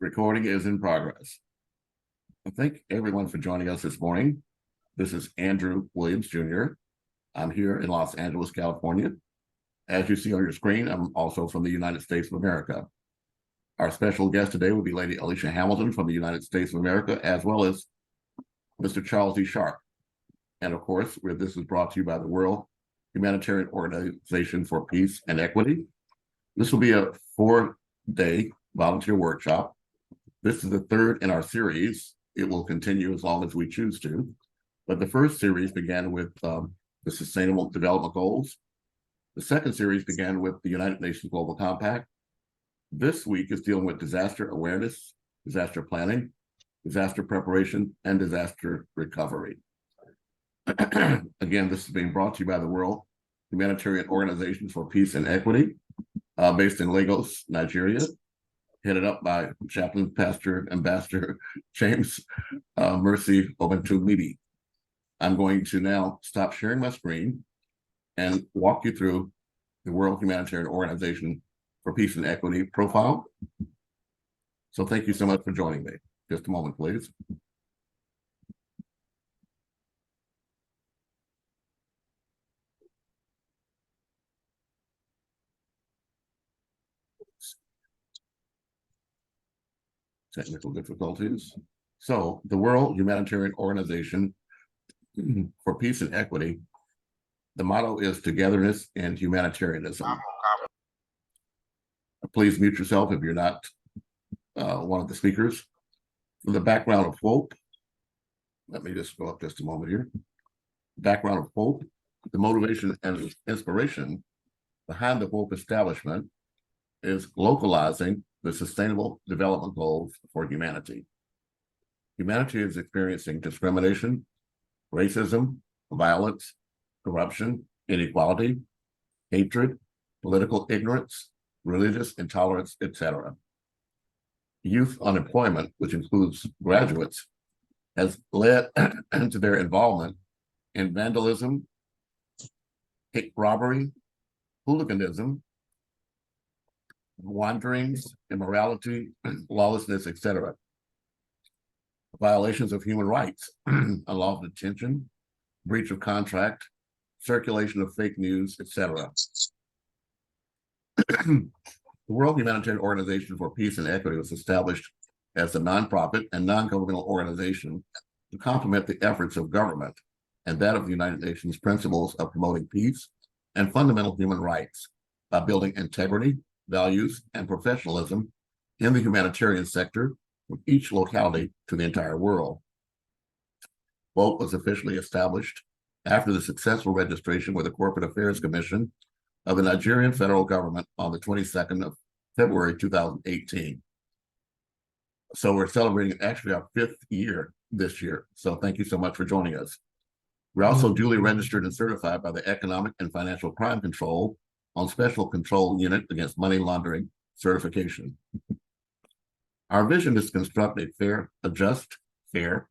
Recording is in progress. Thank everyone for joining us this morning. This is Andrew Williams, Jr. I'm here in Los Angeles, California. As you see on your screen, I'm also from the United States of America. Our special guest today will be Lady Alicia Hamilton from the United States of America, as well as Mr. Charles E. Sharp. And of course, this is brought to you by the World Humanitarian Organization for Peace and Equity. This will be a 4-day volunteer workshop. This is the third in our series. It will continue as long as we choose to. But the first series began with the Sustainable Development Goals. The second series began with the United Nations Global Compact. This week is dealing with disaster awareness, disaster planning, disaster preparation, and disaster recovery. Again, this is being brought to you by the World Humanitarian Organization for Peace and Equity, based in Lagos, Nigeria, headed up by Chaplain, Pastor, Ambassador James Mercy Obentumidi. I'm going to now stop sharing my screen and walk you through the World Humanitarian Organization for Peace and Equity profile. So thank you so much for joining me. Just a moment, please. Technical difficulties. So the World Humanitarian Organization for Peace and Equity, the motto is togetherness and humanitarianism. Please mute yourself if you're not one of the speakers. The background of WHOPE, let me just go up just a moment here. Background of WHOPE, the motivation and inspiration behind the WHOPE establishment is localizing the Sustainable Development Goals for humanity. Humanity is experiencing discrimination, racism, violence, corruption, inequality, hatred, political ignorance, religious intolerance, etc. Youth unemployment, which includes graduates, has led to their involvement in vandalism, hate robbery, hooliganism, wanderings, immorality, lawlessness, etc. Violations of human rights, unlawful detention, breach of contract, circulation of fake news, etc. The World Humanitarian Organization for Peace and Equity was established as a nonprofit and non-governmental organization to complement the efforts of government and that of the United Nations principles of promoting peace and fundamental human rights by building integrity, values, and professionalism in the humanitarian sector from each locality to the entire world. WHOPE was officially established after the successful registration with the Corporate Affairs Commission of the Nigerian federal government on the 22nd of February 2018. So we're celebrating actually our 5th year this year. So thank you so much for joining us. We're also duly registered and certified by the Economic and Financial Crime Control on Special Control Unit Against Money Laundering certification. Our vision is to construct a fair, just, fair,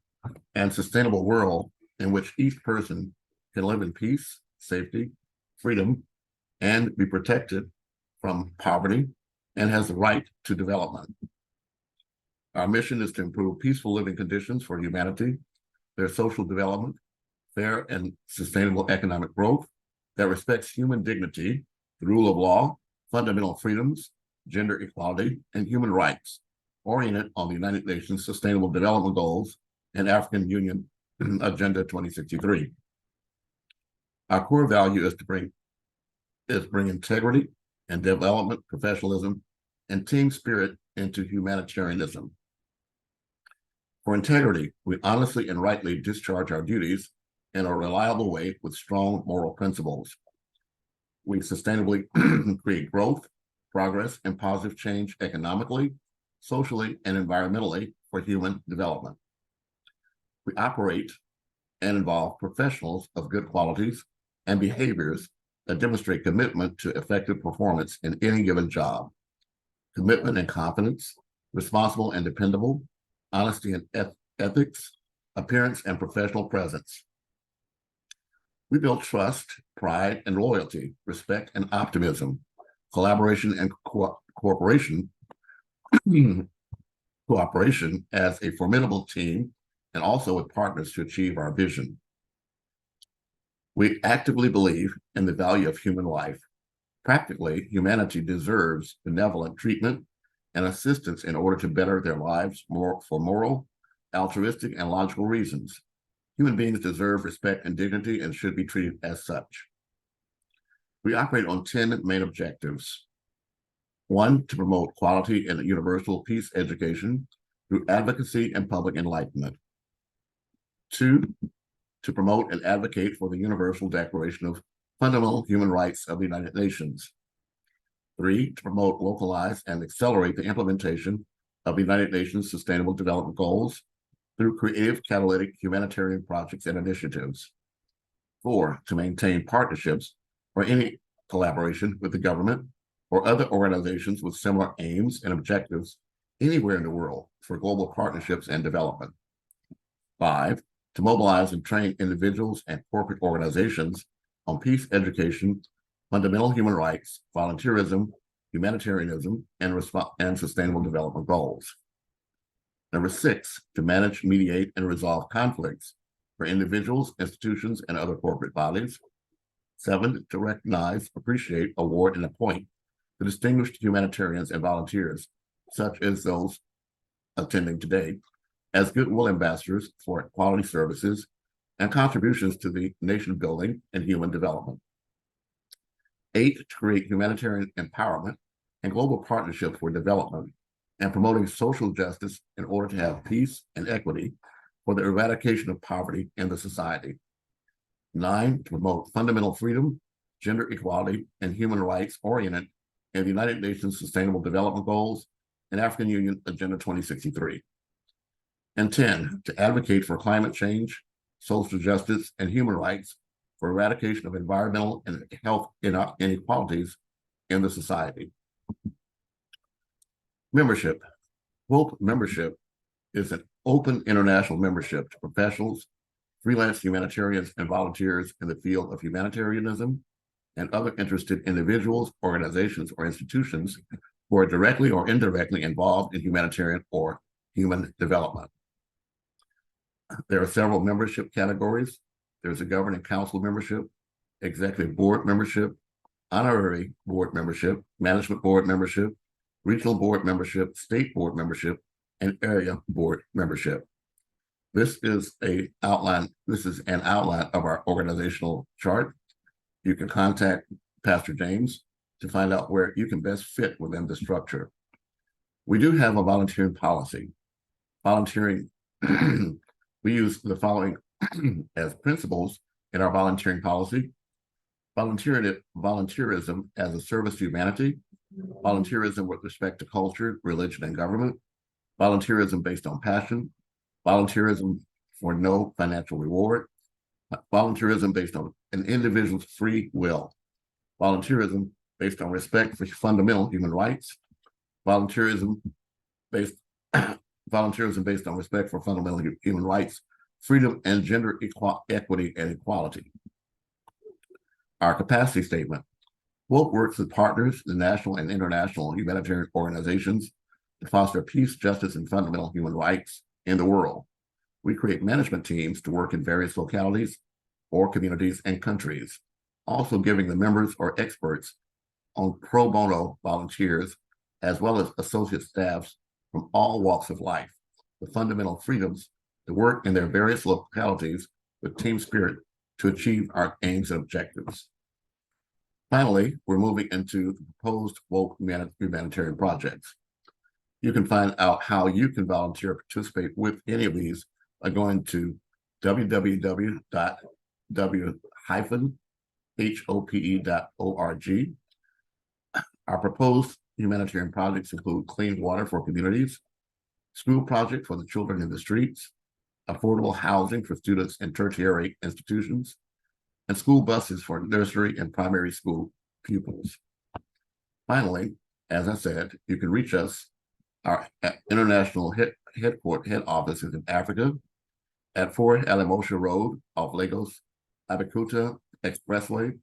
and sustainable world in which each person can live in peace, safety, freedom, and be protected from poverty and has the right to development. Our mission is to improve peaceful living conditions for humanity, their social development, fair and sustainable economic growth that respects human dignity, the rule of law, fundamental freedoms, gender equality, and human rights, oriented on the United Nations Sustainable Development Goals and African Union Agenda 2063. Our core value is to bring integrity and development, professionalism, and team spirit into humanitarianism. For integrity, we honestly and rightly discharge our duties in a reliable way with strong moral principles. We sustainably create growth, progress, and positive change economically, socially, and environmentally for human development. We operate and involve professionals of good qualities and behaviors that demonstrate commitment to effective performance in any given job. Commitment and confidence, responsible and dependable, honesty and ethics, appearance and professional presence. We build trust, pride, and loyalty, respect and optimism, collaboration and cooperation, cooperation as a formidable team and also with partners to achieve our vision. We actively believe in the value of human life. Practically, humanity deserves benevolent treatment and assistance in order to better their lives for moral, altruistic, and logical reasons. Human beings deserve respect and dignity and should be treated as such. We operate on 10 main objectives. 1, to promote quality and universal peace education through advocacy and public enlightenment. 2, to promote and advocate for the Universal Declaration of Fundamental Human Rights of the United Nations. 3, to promote, localize, and accelerate the implementation of the United Nations Sustainable Development Goals through creative catalytic humanitarian projects and initiatives. 4, to maintain partnerships or any collaboration with the government or other organizations with similar aims and objectives anywhere in the world for global partnerships and development. 5, to mobilize and train individuals and corporate organizations on peace education, fundamental human rights, volunteerism, humanitarianism, and sustainable development goals. 6, to manage, mediate, and resolve conflicts for individuals, institutions, and other corporate bodies. 7, to recognize, appreciate, award, and appoint the distinguished humanitarians and volunteers, such as those attending today, as goodwill ambassadors for quality services and contributions to the nation building and human development. 8, to create humanitarian empowerment and global partnership for development and promoting social justice in order to have peace and equity for the eradication of poverty in the society. 9, to promote fundamental freedom, gender equality, and human rights oriented in the United Nations Sustainable Development Goals and African Union Agenda 2063. And 10, to advocate for climate change, social justice, and human rights for eradication of environmental and health inequalities in the society. Membership. WHOPE membership is an open international membership to professionals, freelance humanitarians, and volunteers in the field of humanitarianism and other interested individuals, organizations, or institutions who are directly or indirectly involved in humanitarian or human development. There are several membership categories. There's a governing council membership, executive board membership, honorary board membership, management board membership, regional board membership, state board membership, and area board membership. This is an outline of our organizational chart. You can contact Pastor James to find out where you can best fit within the structure. We do have a volunteering policy. Volunteering, we use the following as principles in our volunteering policy: volunteerism as a service to humanity, volunteerism with respect to culture, religion, and government, volunteerism based on passion, volunteerism for no financial reward, volunteerism based on an individual's free will, volunteerism based on respect for fundamental human rights, volunteerism based on respect for fundamental human rights, freedom, and gender equity and equality. Our capacity statement. WHOPE works with partners, the national and international humanitarian organizations, to foster peace, justice, and fundamental human rights in the world. We create management teams to work in various localities or communities and countries, also giving the members or experts on pro bono volunteers, as well as associate staffs from all walks of life, the fundamental freedoms to work in their various localities with team spirit to achieve our aims and objectives. Finally, we're moving into the proposed WHOPE humanitarian projects. You can find out how you can volunteer or participate with any of these by going to www.hope.org. Our proposed humanitarian projects include clean water for communities, school project for the children in the streets, affordable housing for students in tertiary institutions, and school buses for nursery and primary school pupils. Finally, as I said, you can reach us. Our international head office is in Africa at 4 Alimosha Road off Lagos Abeokuta Expressway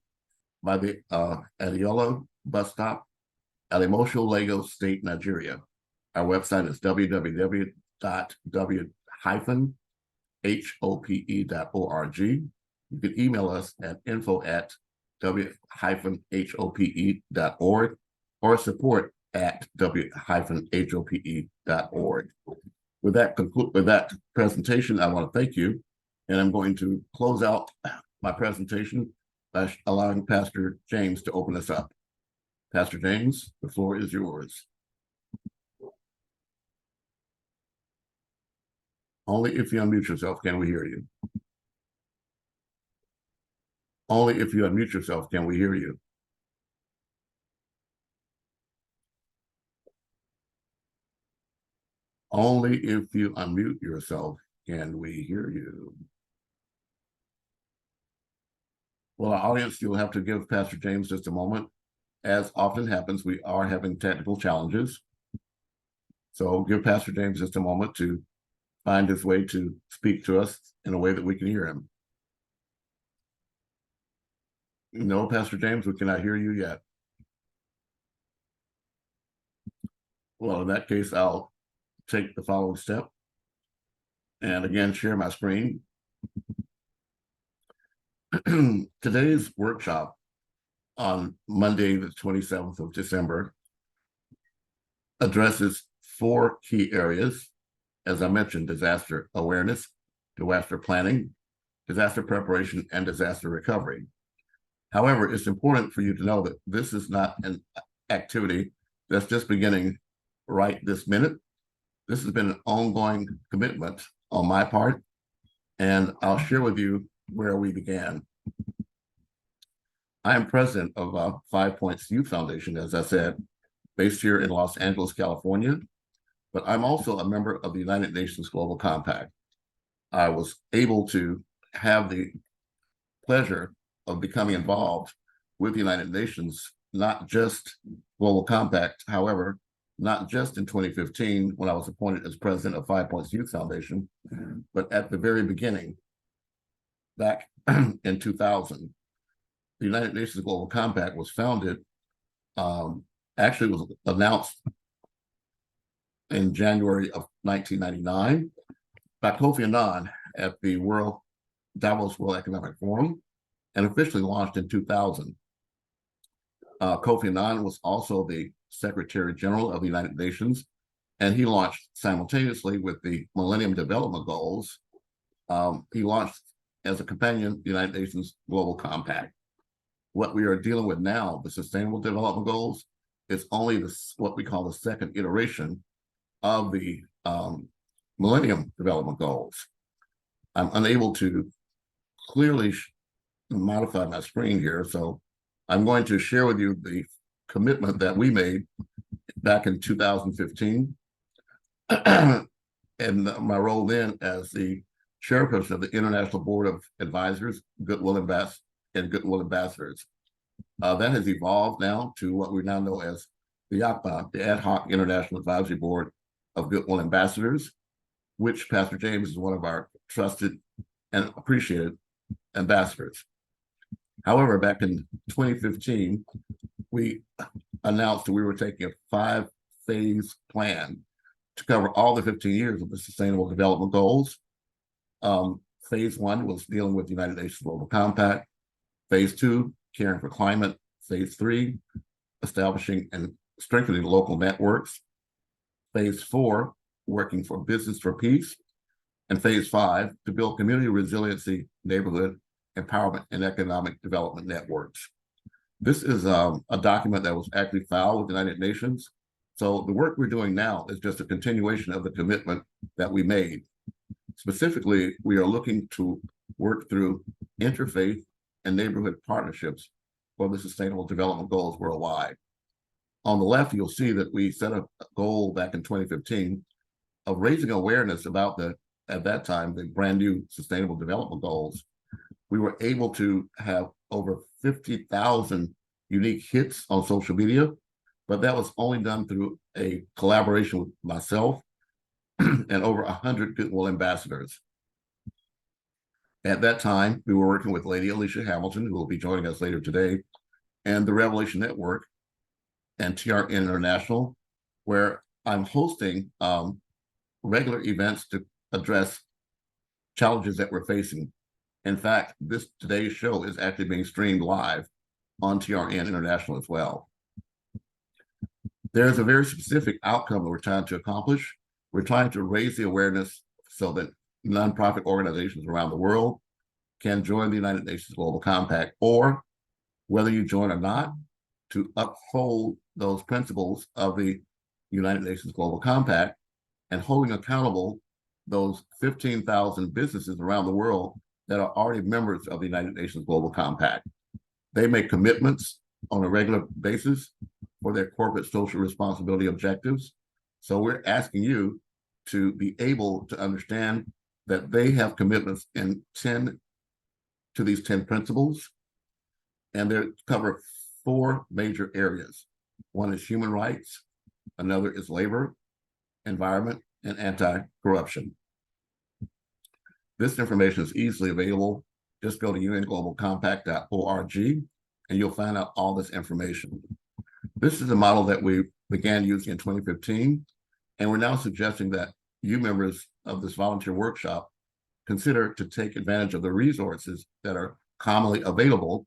by the Adiola bus stop, Alimosha, Lagos State, Nigeria. Our website is www.w-hope.org. You can email us at info@w-hope.org or support@w-hope.org. With that presentation, I want to thank you, and I'm going to close out my presentation by allowing Pastor James to open us up. Pastor James, the floor is yours. Only if you unmute yourself can we hear you. Only if you unmute yourself can we hear you. Only if you unmute yourself can we hear you. Well, our audience, you'll have to give Pastor James just a moment. As often happens, we are having technical challenges. So give Pastor James just a moment to find his way to speak to us in a way that we can hear him. No, Pastor James, we cannot hear you yet. Well, in that case, I'll take the following step and again share my screen. Today's workshop on Monday, the 27th of December, addresses 4 key areas. As I mentioned, disaster awareness, disaster planning, disaster preparation, and disaster recovery. However, it's important for you to know that this is not an activity that's just beginning right this minute. This has been an ongoing commitment on my part, and I'll share with you where we began. I am president of 5 Points Youth Foundation, as I said, based here in Los Angeles, California, but I'm also a member of the United Nations Global Compact. I was able to have the pleasure of becoming involved with the United Nations, not just Global Compact, however, not just in 2015 when I was appointed as president of 5 Points Youth Foundation, but at the very beginning, back in 2000. The United Nations Global Compact was founded, actually was announced in January of 1999 by Kofi Annan at the Davos World Economic Forum and officially launched in 2000. Kofi Annan was also the Secretary General of the United Nations, and he launched simultaneously with the Millennium Development Goals. He launched as a companion the United Nations Global Compact. What we are dealing with now, the Sustainable Development Goals, is only what we call the second iteration of the Millennium Development Goals. I'm unable to clearly modify my screen here, so I'm going to share with you the commitment that we made back in 2015 and my role then as the chairperson of the International Board of Advisors, Goodwill Ambassadors. That has evolved now to what we now know as the AHIABGA, the Ad Hoc International Advisory Board of Goodwill Ambassadors, which Pastor James is one of our trusted and appreciated ambassadors. However, back in 2015, we announced that we were taking a 5-phase plan to cover all the 15 years of the Sustainable Development Goals. Phase 1 was dealing with the United Nations Global Compact. Phase 2, caring for climate. Phase 3, establishing and strengthening local networks. Phase 4, working for business for peace. And Phase 5, to build community resiliency, neighborhood empowerment, and economic development networks. This is a document that was actually filed with the United Nations. So the work we're doing now is just a continuation of the commitment that we made. Specifically, we are looking to work through interfaith and neighborhood partnerships for the Sustainable Development Goals worldwide. On the left, you'll see that we set a goal back in 2015 of raising awareness about at that time, the brand new Sustainable Development Goals. We were able to have over 50,000 unique hits on social media, but that was only done through a collaboration with myself and over 100 Goodwill ambassadors. At that time, we were working with Lady Alicia Hamilton, who will be joining us later today, and the Revelation Network and TR International, where I'm hosting regular events to address challenges that we're facing. In fact, today's show is actually being streamed live on TRN International as well. There's a very specific outcome that we're trying to accomplish. We're trying to raise the awareness so that nonprofit organizations around the world can join the United Nations Global Compact, or whether you join or not, to uphold those principles of the United Nations Global Compact and holding accountable those 15,000 businesses around the world that are already members of the United Nations Global Compact. They make commitments on a regular basis for their corporate social responsibility objectives. So we're asking you to be able to understand that they have commitments in these 10 principles, and they cover 4 major areas. One is human rights, another is labor, environment, and anti-corruption. This information is easily available. Just go to unglobalcompact.org and you'll find out all this information. This is a model that we began using in 2015, and we're now suggesting that you members of this volunteer workshop consider to take advantage of the resources that are commonly available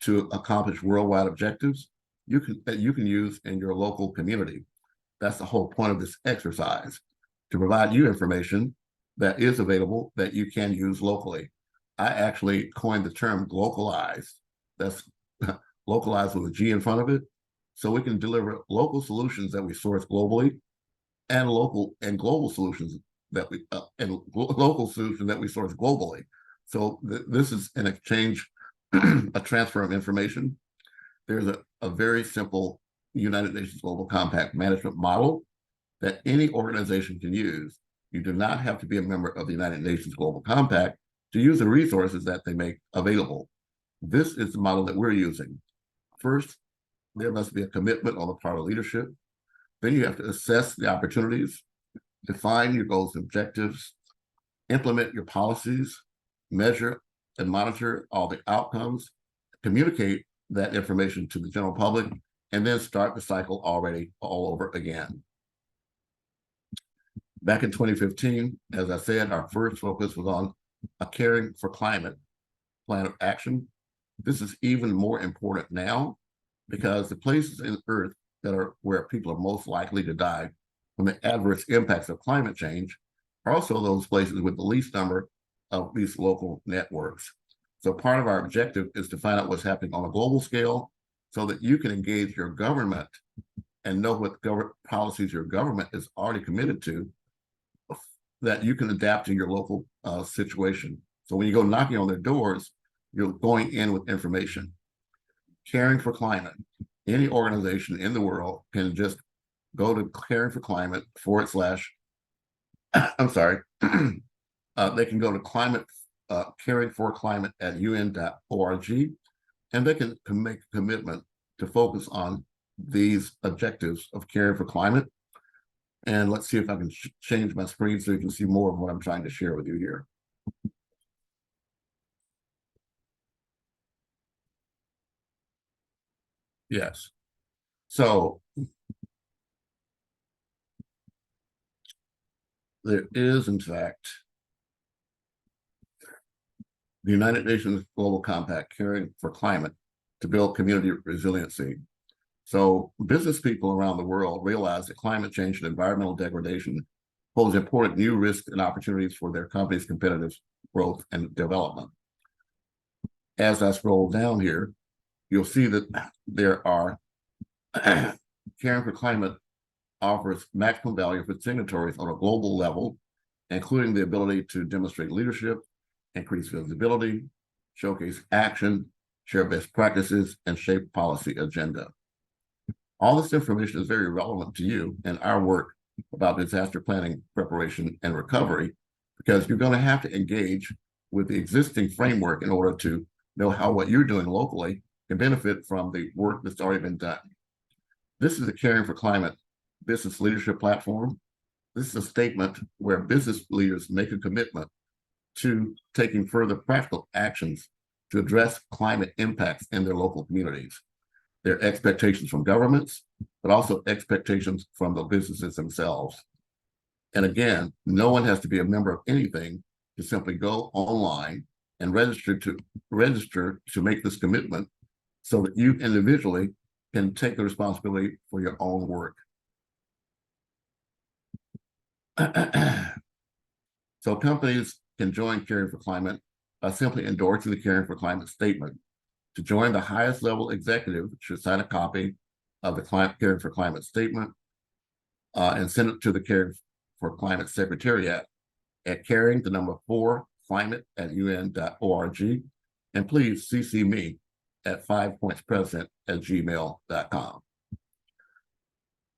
to accomplish worldwide objectives that you can use in your local community. That's the whole point of this exercise, to provide you information that is available that you can use locally. I actually coined the term localized. That's localized with a G in front of it. So we can deliver local solutions that we source globally, and global solutions that we source globally. So this is an exchange, a transfer of information. There's a very simple United Nations Global Compact management model that any organization can use. You do not have to be a member of the United Nations Global Compact to use the resources that they make available. This is the model that we're using. First, there must be a commitment on the part of leadership. Then you have to assess the opportunities, define your goals and objectives, implement your policies, measure and monitor all the outcomes, communicate that information to the general public, and then start the cycle all over again. Back in 2015, as I said, our first focus was on a caring for climate plan of action. This is even more important now because the places in Earth where people are most likely to die from the adverse impacts of climate change are also those places with the least number of these local networks. So part of our objective is to find out what's happening on a global scale so that you can engage your government and know what policies your government is already committed to, that you can adapt to your local situation. So when you go knocking on their doors, you're going in with information. Caring for climate. Any organization in the world can just go to Caring for Climate / they can go to Caring for Climate at un.org, and they can make a commitment to focus on these objectives of caring for climate. And let's see if I can change my screen so you can see more of what I'm trying to share with you here. Yes. So there is, in fact, the United Nations Global Compact, Caring for Climate, to build community resiliency. So business people around the world realize that climate change and environmental degradation pose important new risks and opportunities for their company's competitive growth and development. As I scroll down here, you'll see that there are Caring for Climate offers maximum value for signatories on a global level, including the ability to demonstrate leadership, increase visibility, showcase action, share best practices, and shape policy agenda. All this information is very relevant to you and our work about disaster planning, preparation, and recovery, because you're going to have to engage with the existing framework in order to know how what you're doing locally can benefit from the work that's already been done. This is the Caring for Climate business leadership platform. This is a statement where business leaders make a commitment to taking further practical actions to address climate impacts in their local communities. There are expectations from governments, but also expectations from the businesses themselves. And again, no one has to be a member of anything to simply go online and register to make this commitment so that you individually can take the responsibility for your own work. So companies can join Caring for Climate by simply endorsing the Caring for Climate statement. To join, the highest level executive should sign a copy of the Caring for Climate statement and send it to the Caring for Climate Secretariat at caring4climate@un.org. And please CC me at 5pointspresident@gmail.com.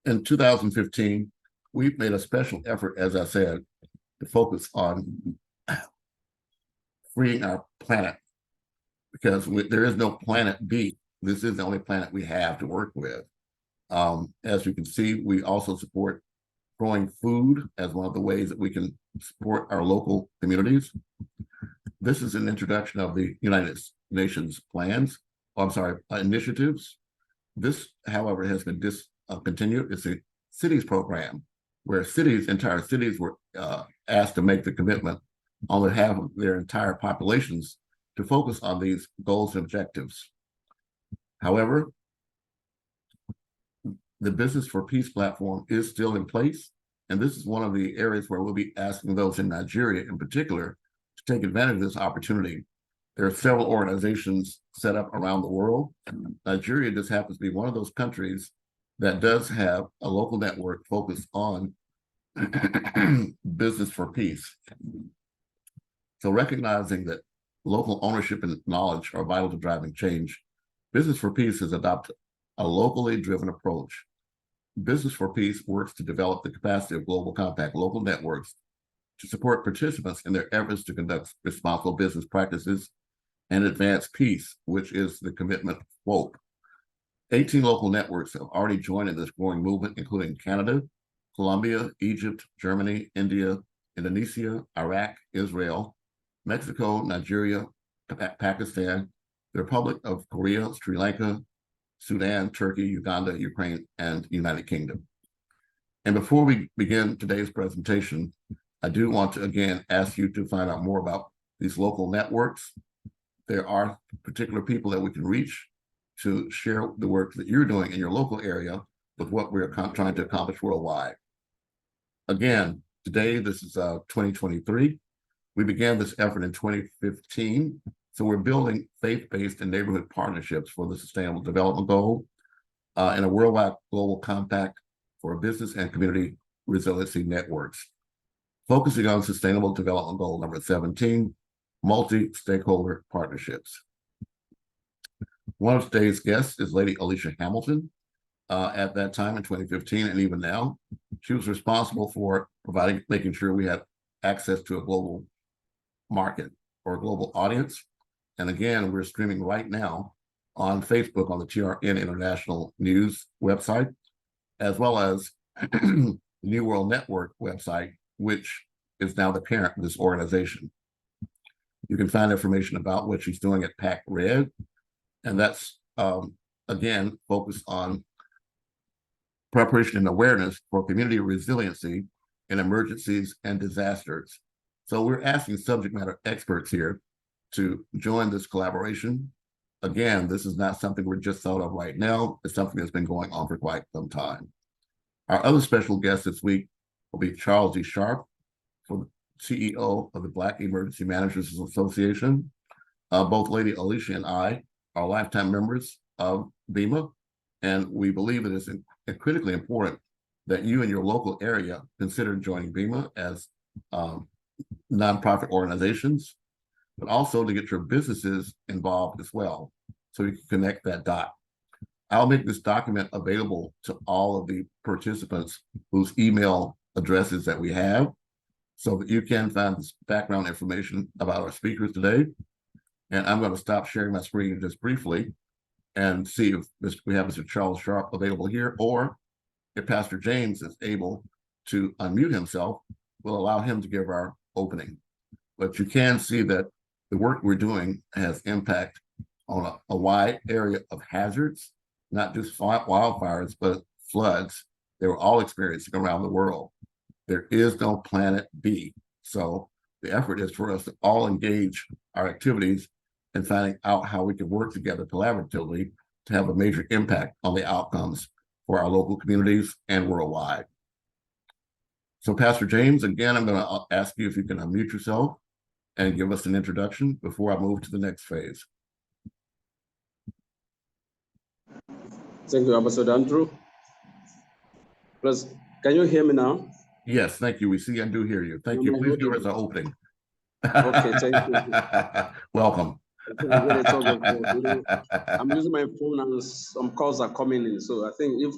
In 2015, we've made a special effort, as I said, to focus on freeing our planet, because there is no planet B. This is the only planet we have to work with. As you can see, we also support growing food as one of the ways that we can support our local communities. This is an introduction of the United Nations plans, initiatives. This, however, has been discontinued. It's a cities program where entire cities were asked to make the commitment on behalf of their entire populations to focus on these goals and objectives. However, the Business for Peace platform is still in place, and this is one of the areas where we'll be asking those in Nigeria in particular to take advantage of this opportunity. There are several organizations set up around the world. Nigeria just happens to be one of those countries that does have a local network focused on business for peace. So recognizing that local ownership and knowledge are vital to driving change, Business for Peace has adopted a locally driven approach. Business for Peace works to develop the capacity of global compact local networks to support participants in their efforts to conduct responsible business practices and advance peace, which is the commitment of WHOPE. 18 local networks have already joined in this growing movement, including Canada, Colombia, Egypt, Germany, India, Indonesia, Iraq, Israel, Mexico, Nigeria, Pakistan, the Republic of Korea, Sri Lanka, Sudan, Turkey, Uganda, Ukraine, and United Kingdom. And before we begin today's presentation, I do want to again ask you to find out more about these local networks. There are particular people that we can reach to share the work that you're doing in your local area with what we're trying to accomplish worldwide. Again, today, this is 2023. We began this effort in 2015. So we're building faith-based and neighborhood partnerships for the Sustainable Development Goal and a worldwide global compact for business and community resiliency networks, focusing on Sustainable Development Goal number 17, multi-stakeholder partnerships. One of today's guests is Lady Alicia Hamilton. At that time in 2015, and even now, she was responsible for making sure we had access to a global market or a global audience. And again, we're streaming right now on Facebook on the TRN International News website, as well as the New World Network website, which is now the parent of this organization. You can find information about what she's doing at PAC Red, and that's, again, focused on preparation and awareness for community resiliency in emergencies and disasters. So we're asking subject matter experts here to join this collaboration. Again, this is not something we're just thought of right now. It's something that's been going on for quite some time. Our other special guest this week will be Charles D. Sharp, for the CEO of the Black Emergency Managers Association. Both Lady Alicia and I are lifetime members of BEMA, and we believe it is critically important that you in your local area consider joining BEMA as nonprofit organizations, but also to get your businesses involved as well, so you can connect that dot. I'll make this document available to all of the participants whose email addresses that we have, so that you can find this background information about our speakers today. And I'm going to stop sharing my screen just briefly and see if we have Mr. Charles Sharp available here, or if Pastor James is able to unmute himself, we'll allow him to give our opening. But you can see that the work we're doing has impact on a wide area of hazards not just wildfires, but floods. They were all experiencing around the world. There is no planet B. So the effort is for us to all engage our activities and finding out how we can work together collaboratively to have a major impact on the outcomes for our local communities and worldwide. So Pastor James, again, I'm going to ask you if you can unmute yourself and give us an introduction before I move to the next phase. Thank you, Ambassador Andrew. Plus, can you hear me now? Yes, thank you. We see and do hear you. Thank you. Please give us an opening. Okay, thank you. Welcome. I'm using my phone and some calls are coming in. So I think if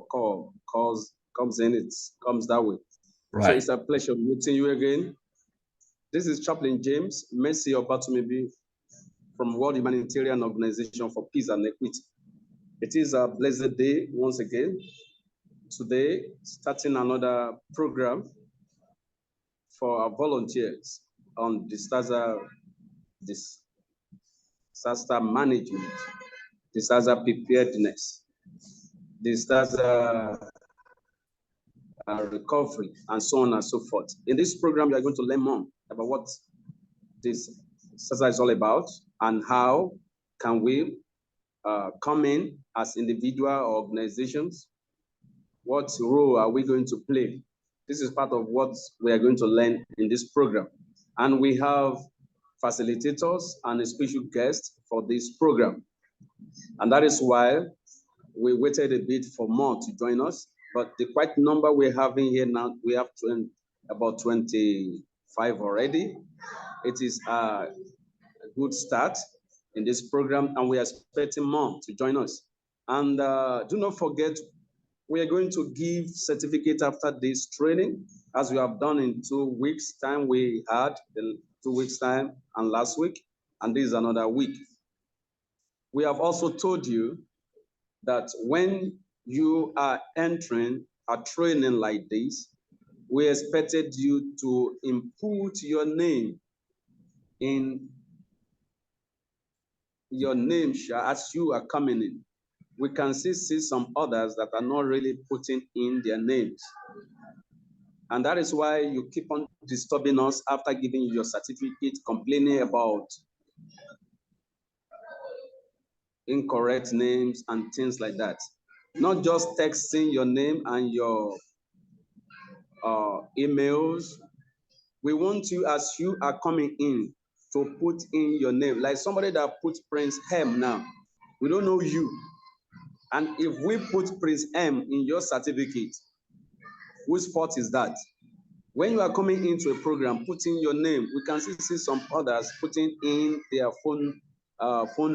calls comes in, it comes that way. Right. So it's a pleasure meeting you again. This is Chaplain James Mercy Obatumebi from World Humanitarian Organization for Peace and Equity. It is a blessed day once again. Today, starting another program for our volunteers on disaster management, disaster preparedness, disaster recovery, and so on and so forth. In this program, you are going to learn more about what this disaster is all about and how can we come in as individual organizations. What role are we going to play? This is part of what we are going to learn in this program. And we have facilitators and a special guest for this program. And that is why we waited a bit for more to join us. But the quite number we're having here now, we have about 25 already. It is a good start in this program, and we are expecting more to join us. And do not forget, we are going to give certificate after this training, as we have done in 2 weeks' time. We had the 2 weeks' time and last week, and this is another week. We have also told you that when you are entering a training like this, we expected you to input your name in your name as you are coming in. We can see some others that are not really putting in their names. And that is why you keep on disturbing us after giving you your certificate, complaining about incorrect names and things like that. Not just texting your name and your emails. We want you, as you are coming in, to put in your name. Like somebody that puts Prince Hem now. We don't know you. And if we put Prince M in your certificate, whose fault is that? When you are coming into a program, putting your name, we can see some others putting in their phone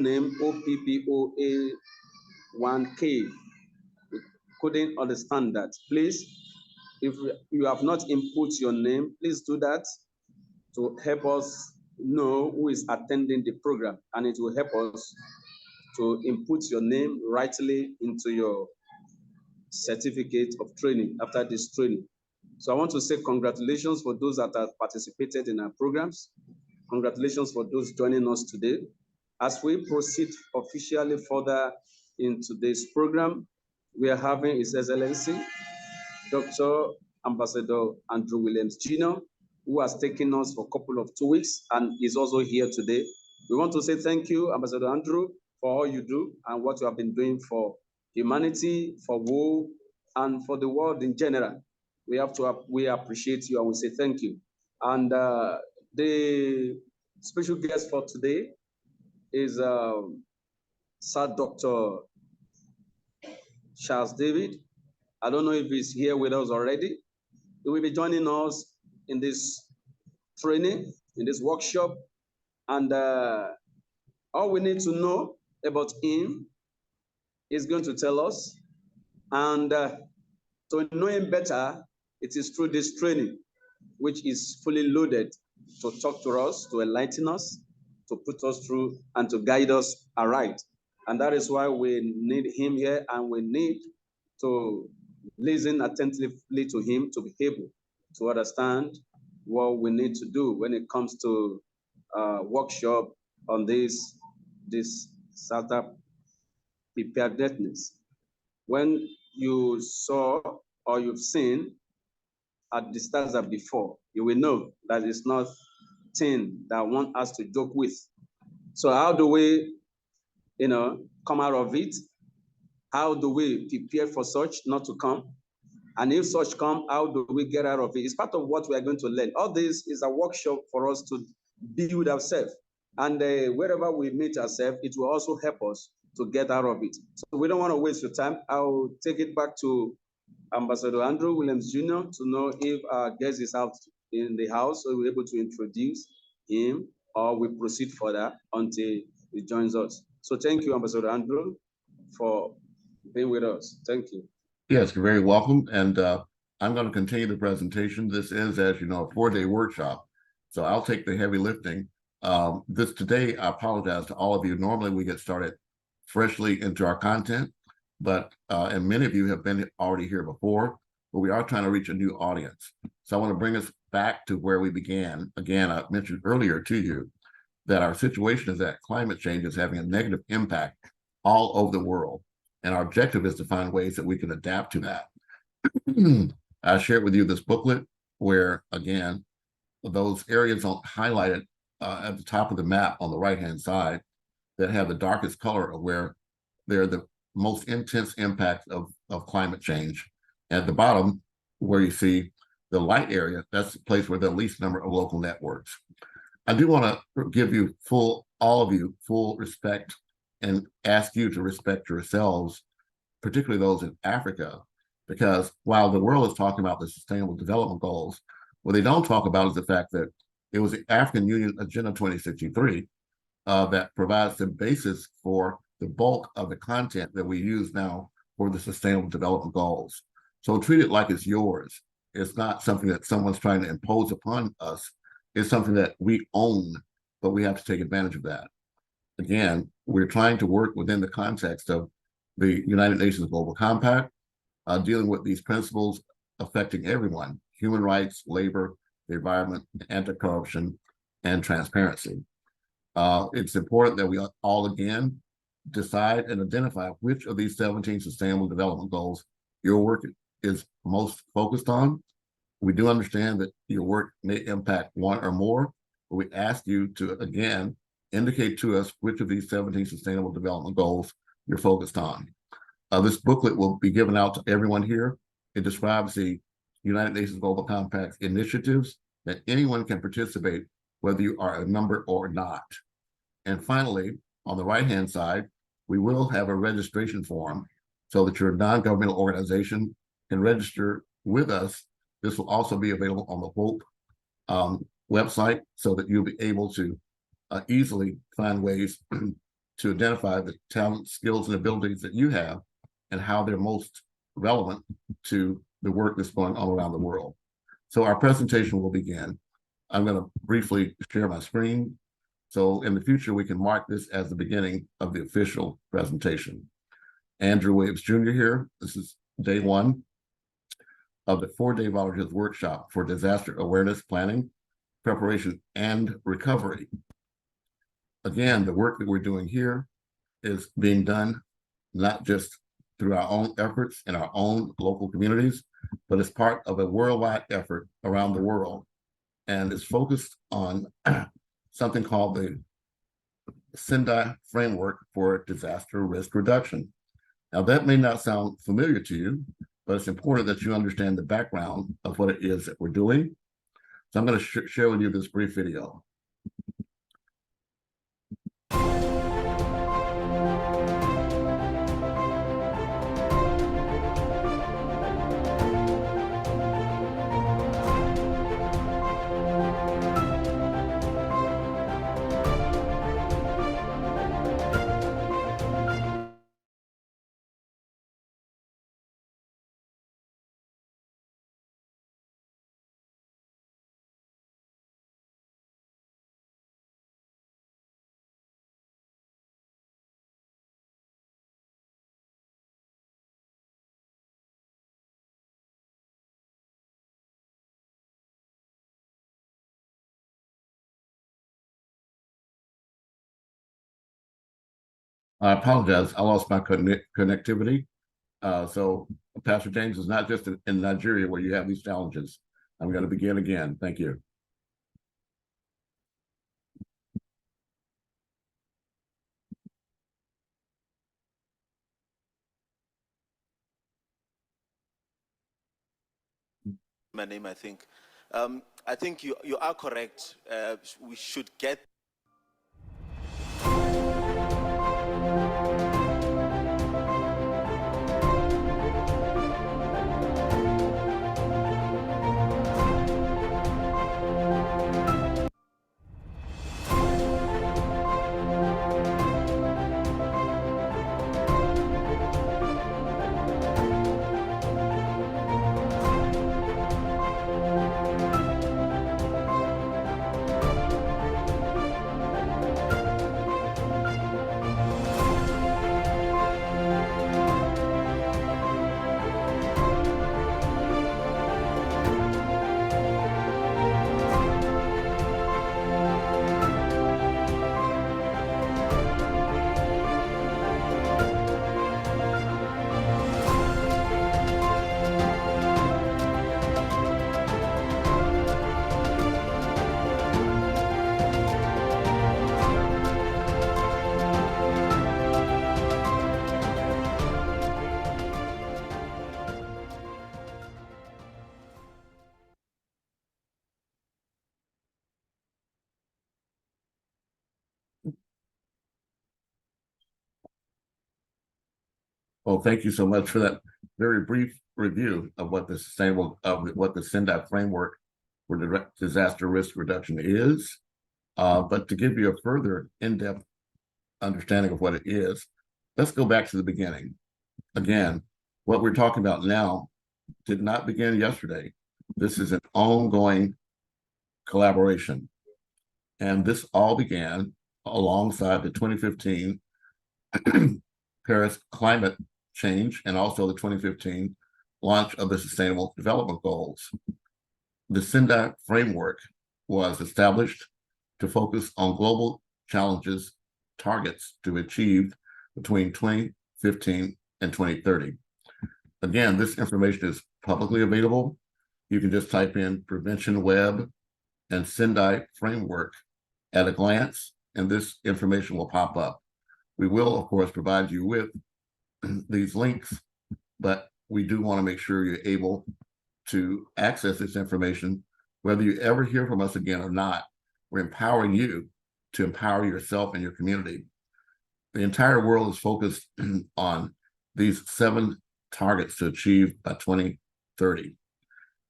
name, OPPOA1K. We couldn't understand that. Please, if you have not input your name, please do that to help us know who is attending the program, and it will help us to input your name rightly into your certificate of training after this training. So I want to say congratulations for those that have participated in our programs. Congratulations for those joining us today. As we proceed officially further into this program, we are having His Excellency, Dr. Ambassador Andrew Williams Jr., who has taken us for a couple of 2 weeks and is also here today. We want to say thank you, Ambassador Andrew, for all you do and what you have been doing for humanity, for WHOPE, and for the world in general. We appreciate you and we say thank you. And the special guest for today is Sir Dr. Charles David. I don't know if he's here with us already. He will be joining us in this training, in this workshop. And all we need to know about him is going to tell us. And to know him better, it is through this training, which is fully loaded to talk to us, to enlighten us, to put us through, and to guide us aright. And that is why we need him here, and we need to listen attentively to him to be able to understand what we need to do when it comes to workshop on this startup preparedness. When you saw or you've seen a disaster before, you will know that it's not thing that want us to joke with. So how do we, come out of it? How do we prepare for such not to come? And if such come, how do we get out of it? It's part of what we are going to learn. All this is a workshop for us to build ourselves. And wherever we meet ourselves, it will also help us to get out of it. So we don't want to waste your time. I'll take it back to Ambassador Andrew Williams Jr. to know if our guest is out in the house, so we're able to introduce him, or we proceed further until he joins us. So thank you, Ambassador Andrew, for being with us. Thank you. Yes, you're very welcome. And I'm going to continue the presentation. This is, as you know, a 4-day workshop. So I'll take the heavy lifting. Today, I apologize to all of you. Normally, we get started freshly into our content, and many of you have been already here before, but we are trying to reach a new audience. So I want to bring us back to where we began. Again, I mentioned earlier to you that our situation is that climate change is having a negative impact all over the world. And our objective is to find ways that we can adapt to that. I shared with you this booklet where, again, those areas highlighted at the top of the map on the right-hand side that have the darkest color of where they're the most intense impacts of climate change. At the bottom, where you see the light area, that's the place where the least number of local networks. I do want to give you all of you full respect and ask you to respect yourselves, particularly those in Africa, because while the world is talking about the Sustainable Development Goals, what they don't talk about is the fact that it was the African Union Agenda 2063 that provides the basis for the bulk of the content that we use now for the Sustainable Development Goals. So treat it like it's yours. It's not something that someone's trying to impose upon us. It's something that we own, but we have to take advantage of that. Again, we're trying to work within the context of the United Nations Global Compact, dealing with these principles affecting everyone: human rights, labor, the environment, anti-corruption, and transparency. It's important that we all, again, decide and identify which of these 17 Sustainable Development Goals your work is most focused on. We do understand that your work may impact one or more, but we ask you to, again, indicate to us which of these 17 Sustainable Development Goals you're focused on. This booklet will be given out to everyone here. It describes the United Nations Global Compact initiatives that anyone can participate, whether you are a member or not. And finally, on the right-hand side, we will have a registration form so that your non-governmental organization can register with us. This will also be available on the WHOPE website so that you'll be able to easily find ways to identify the talent, skills, and abilities that you have and how they're most relevant to the work that's going on around the world. So our presentation will begin. I'm going to briefly share my screen. So in the future, we can mark this as the beginning of the official presentation. Andrew Williams Jr. here. This is day 1 of the 4-day volunteers workshop for disaster awareness planning, preparation, and recovery. Again, the work that we're doing here is being done not just through our own efforts in our own local communities, but as part of a worldwide effort around the world. And it's focused on something called the Sendai Framework for Disaster Risk Reduction. Now, that may not sound familiar to you, but it's important that you understand the background of what it is that we're doing. So I'm going to share with you this brief video. I apologize. I lost my connectivity. So Pastor James is not just in Nigeria where you have these challenges. I'm going to begin again. Thank you. My name, I think. I think you are correct. We should get. Well, thank you so much for that very brief review of what the SENDAP framework for disaster risk reduction is. But to give you a further in-depth understanding of what it is, let's go back to the beginning. Again, what we're talking about now did not begin yesterday. This is an ongoing collaboration. And this all began alongside the 2015 Paris Climate Change and also the 2015 launch of the Sustainable Development Goals. The SENDAP framework was established to focus on global challenges, targets to achieve between 2015 and 2030. Again, this information is publicly available. You can just type in Prevention Web and SENDAP framework at a glance, and this information will pop up. We will, of course, provide you with these links, but we do want to make sure you're able to access this information, whether you ever hear from us again or not. We're empowering you to empower yourself and your community. The entire world is focused on these 7 targets to achieve by 2030.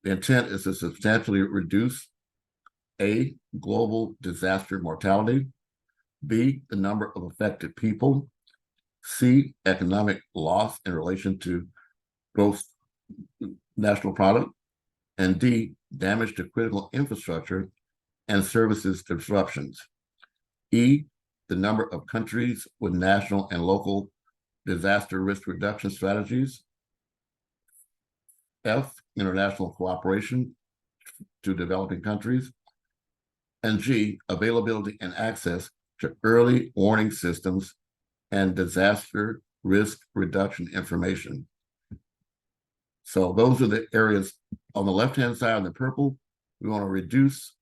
The intent is to substantially reduce A, global disaster mortality, B, the number of affected people, C, economic loss in relation to gross national product, and D, damage to critical infrastructure and services disruptions. E, the number of countries with national and local disaster risk reduction strategies. F, international cooperation to developing countries. And G, availability and access to early warning systems and disaster risk reduction information. So those are the areas on the left-hand side in the purple. We want to reduce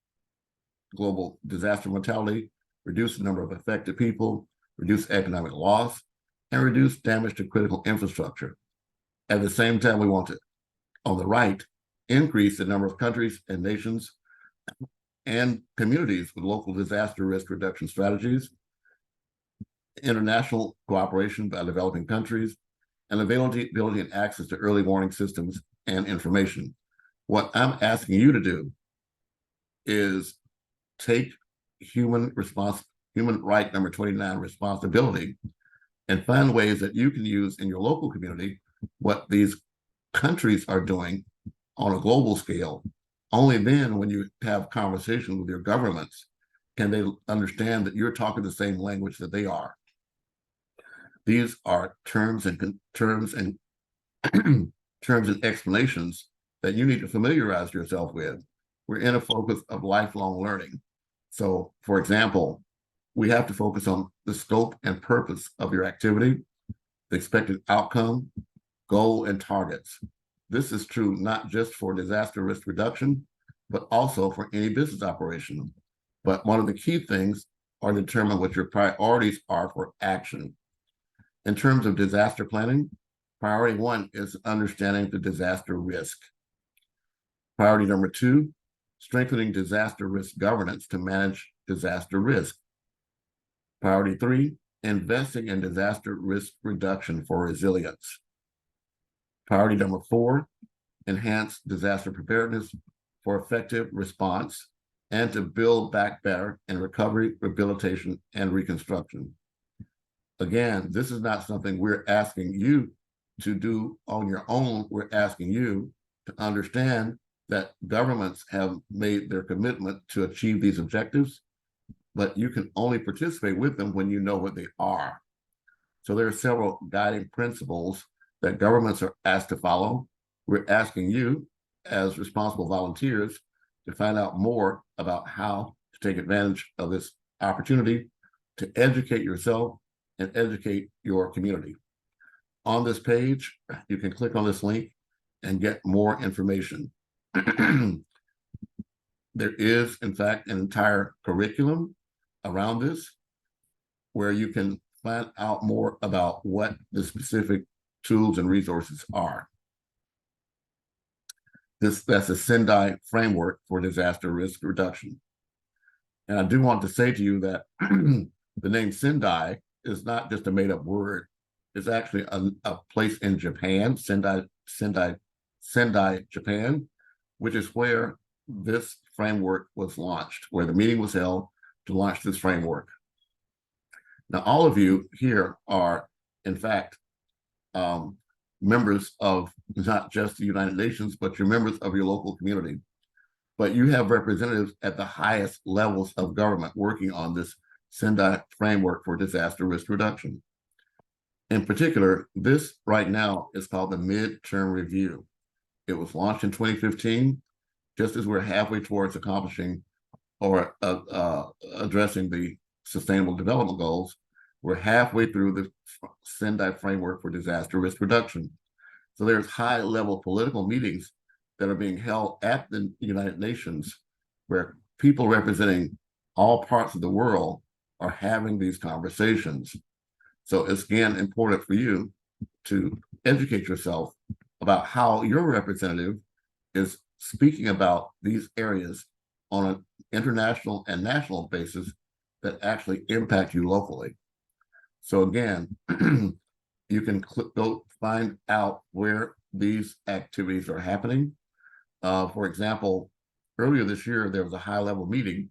global disaster mortality, reduce the number of affected people, reduce economic loss, and reduce damage to critical infrastructure. At the same time, we want to, on the right, increase the number of countries and nations and communities with local disaster risk reduction strategies, international cooperation by developing countries, and availability and access to early warning systems and information. What I'm asking you to do is take human right number 29 responsibility and find ways that you can use in your local community what these countries are doing on a global scale. Only then, when you have conversations with your governments, can they understand that you're talking the same language that they are. These are terms and explanations that you need to familiarize yourself with. We're in a focus of lifelong learning. So, for example, we have to focus on the scope and purpose of your activity, the expected outcome, goal, and targets. This is true not just for disaster risk reduction, but also for any business operation. But one of the key things are to determine what your priorities are for action. In terms of disaster planning, priority 1 is understanding the disaster risk. Priority number 2, strengthening disaster risk governance to manage disaster risk. Priority 3, investing in disaster risk reduction for resilience. Priority number 4, enhance disaster preparedness for effective response and to build back better in recovery, rehabilitation, and reconstruction. Again, this is not something we're asking you to do on your own. We're asking you to understand that governments have made their commitment to achieve these objectives, but you can only participate with them when you know what they are. So there are several guiding principles that governments are asked to follow. We're asking you as responsible volunteers to find out more about how to take advantage of this opportunity to educate yourself and educate your community. On this page, you can click on this link and get more information. There is, in fact, an entire curriculum around this where you can find out more about what the specific tools and resources are. That's a Sendai framework for disaster risk reduction. And I do want to say to you that the name Sendai is not just a made-up word. It's actually a place in Japan, Sendai, Japan, which is where this framework was launched, where the meeting was held to launch this framework. Now, all of you here are, in fact, members of not just the United Nations, but you're members of your local community. But you have representatives at the highest levels of government working on this Sendai framework for disaster risk reduction. In particular, this right now is called the midterm review. It was launched in 2015, just as we're halfway towards accomplishing or addressing the Sustainable Development Goals. We're halfway through the Sendai framework for disaster risk reduction. So there's high-level political meetings that are being held at the United Nations where people representing all parts of the world are having these conversations. So it's, again, important for you to educate yourself about how your representative is speaking about these areas on an international and national basis that actually impact you locally. So again, you can go find out where these activities are happening. For example, earlier this year, there was a high-level meeting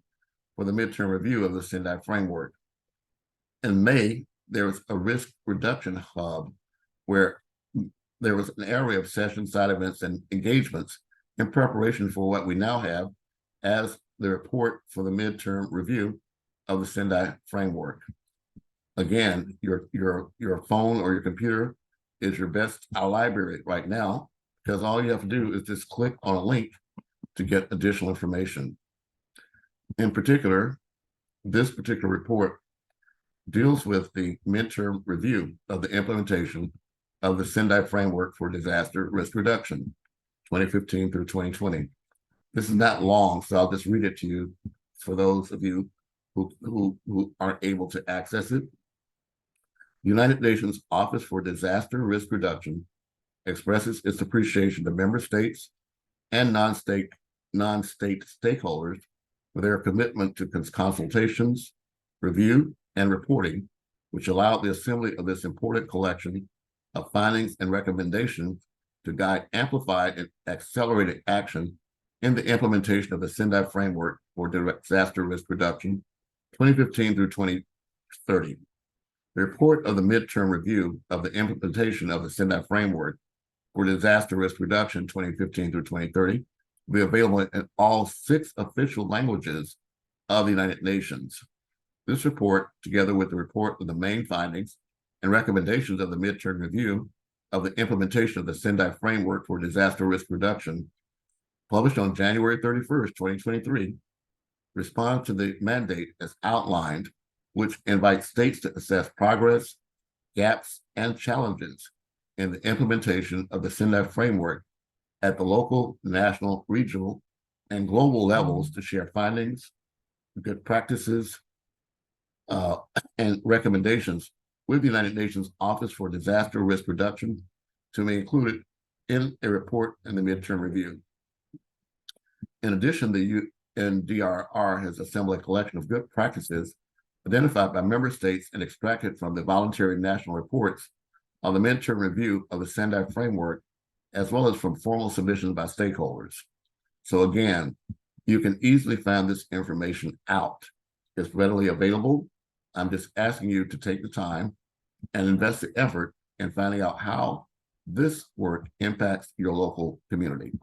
for the midterm review of the Sendai framework. In May, there was a risk reduction hub where there was an area of sessions, side events, and engagements in preparation for what we now have as the report for the midterm review of the Sendai framework. Again, your phone or your computer is your best library right now, because all you have to do is just click on a link to get additional information. In particular, this particular report deals with the midterm review of the implementation of the Sendai framework for disaster risk reduction, 2015 through 2020. This is not long, so I'll just read it to you for those of you who aren't able to access it. United Nations Office for Disaster Risk Reduction expresses its appreciation to member states and non-state stakeholders for their commitment to consultations, review, and reporting, which allowed the assembly of this important collection of findings and recommendations to guide amplified and accelerated action in the implementation of the Sendai framework for disaster risk reduction, 2015 through 2030. The report of the midterm review of the implementation of the Sendai framework for disaster risk reduction, 2015 through 2030, will be available in all 6 official languages of the United Nations. This report, together with the report of the main findings and recommendations of the midterm review of the implementation of the Sendai framework for disaster risk reduction, published on January 31st, 2023, responds to the mandate as outlined which invites states to assess progress, gaps, and challenges in the implementation of the Sendai framework at the local, national, regional, and global levels to share findings, good practices, and recommendations with the United Nations Office for Disaster Risk Reduction to be included in a report in the midterm review. In addition, the UNDRR has assembled a collection of good practices identified by member states and extracted from the voluntary national reports on the midterm review of the Sendai framework, as well as from formal submissions by stakeholders. So again, you can easily find this information out. It's readily available. I'm just asking you to take the time and invest the effort in finding out how this work impacts your local community.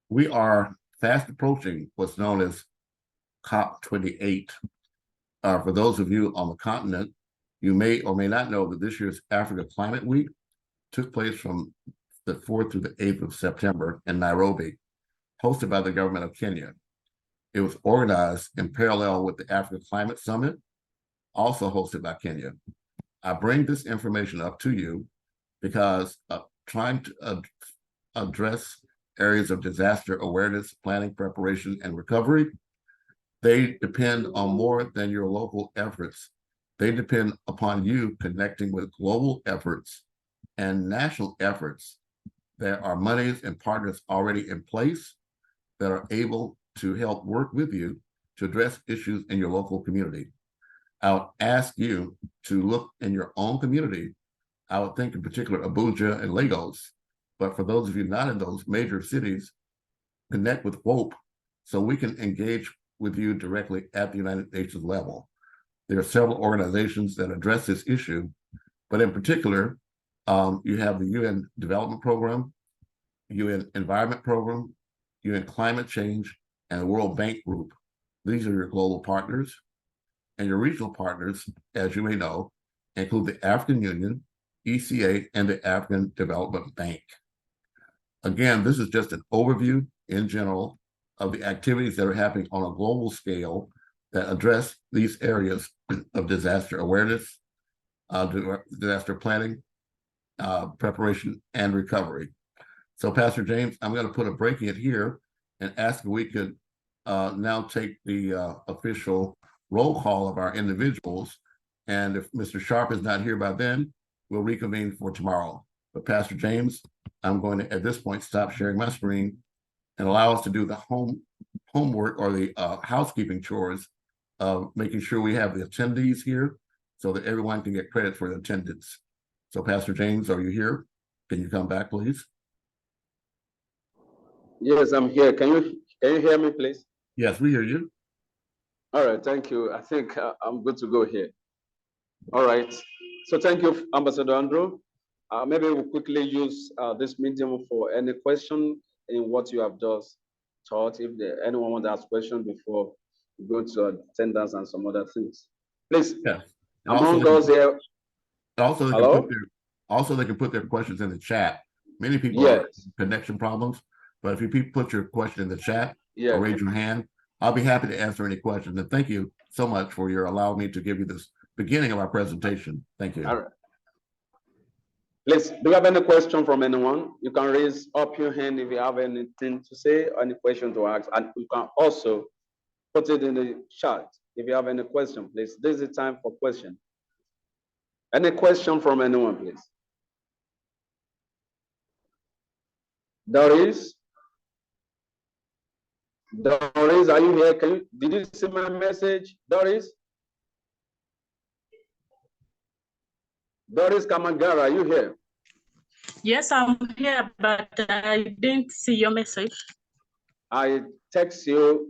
We are fast approaching what's known as COP28. For those of you on the continent, you may or may not know that this year's Africa Climate Week took place from the 4th through the 8th of September in Nairobi, hosted by the government of Kenya. It was organized in parallel with the Africa Climate Summit, also hosted by Kenya. I bring this information up to you because trying to address areas of disaster awareness, planning, preparation, and recovery, they depend on more than your local efforts. They depend upon you connecting with global efforts and national efforts. There are monies and partners already in place that are able to help work with you to address issues in your local community. I would ask you to look in your own community. I would think in particular Abuja and Lagos, but for those of you not in those major cities, connect with WHOPE so we can engage with you directly at the United Nations level. There are several organizations that address this issue, but in particular, you have the UN Development Program, UN Environment Program, UN Climate Change, and the World Bank Group. These are your global partners. And your regional partners, as you may know, include the African Union, ECA, and the African Development Bank. Again, this is just an overview in general of the activities that are happening on a global scale that address these areas of disaster awareness, disaster planning, preparation, and recovery. So, Pastor James, I'm going to put a break in here and ask if we could now take the official roll call of our individuals. And if Mr. Sharp is not here by then, we'll reconvene for tomorrow. But Pastor James, I'm going to, at this point, stop sharing my screen and allow us to do the homework or the housekeeping chores of making sure we have the attendees here so that everyone can get credit for the attendance. So Pastor James, are you here? Can you come back, please? Yes, I'm here. Can you hear me, please? Yes, we hear you. All right, thank you. I think I'm good to go here. All right. So thank you, Ambassador Andrew. Maybe we'll quickly use this medium for any question in what you have just taught. If anyone wants to ask questions before we go to attendance and some other things, please. Yes. Among us here. Also, they can put their questions in the chat. Many people have connection problems, but if you put your question in the chat or raise your hand, I'll be happy to answer any questions. And thank you so much for your allowing me to give you this beginning of our presentation. Thank you. All right. Please, do you have any question from anyone? You can raise up your hand if you have anything to say or any question to ask. And you can also put it in the chat if you have any question, please. This is the time for question. Any question from anyone, please? Doris? Doris, are you here? Did you see my message, Doris? Doris Kamagara, are you here? Yes, I'm here, but I didn't see your message. I text you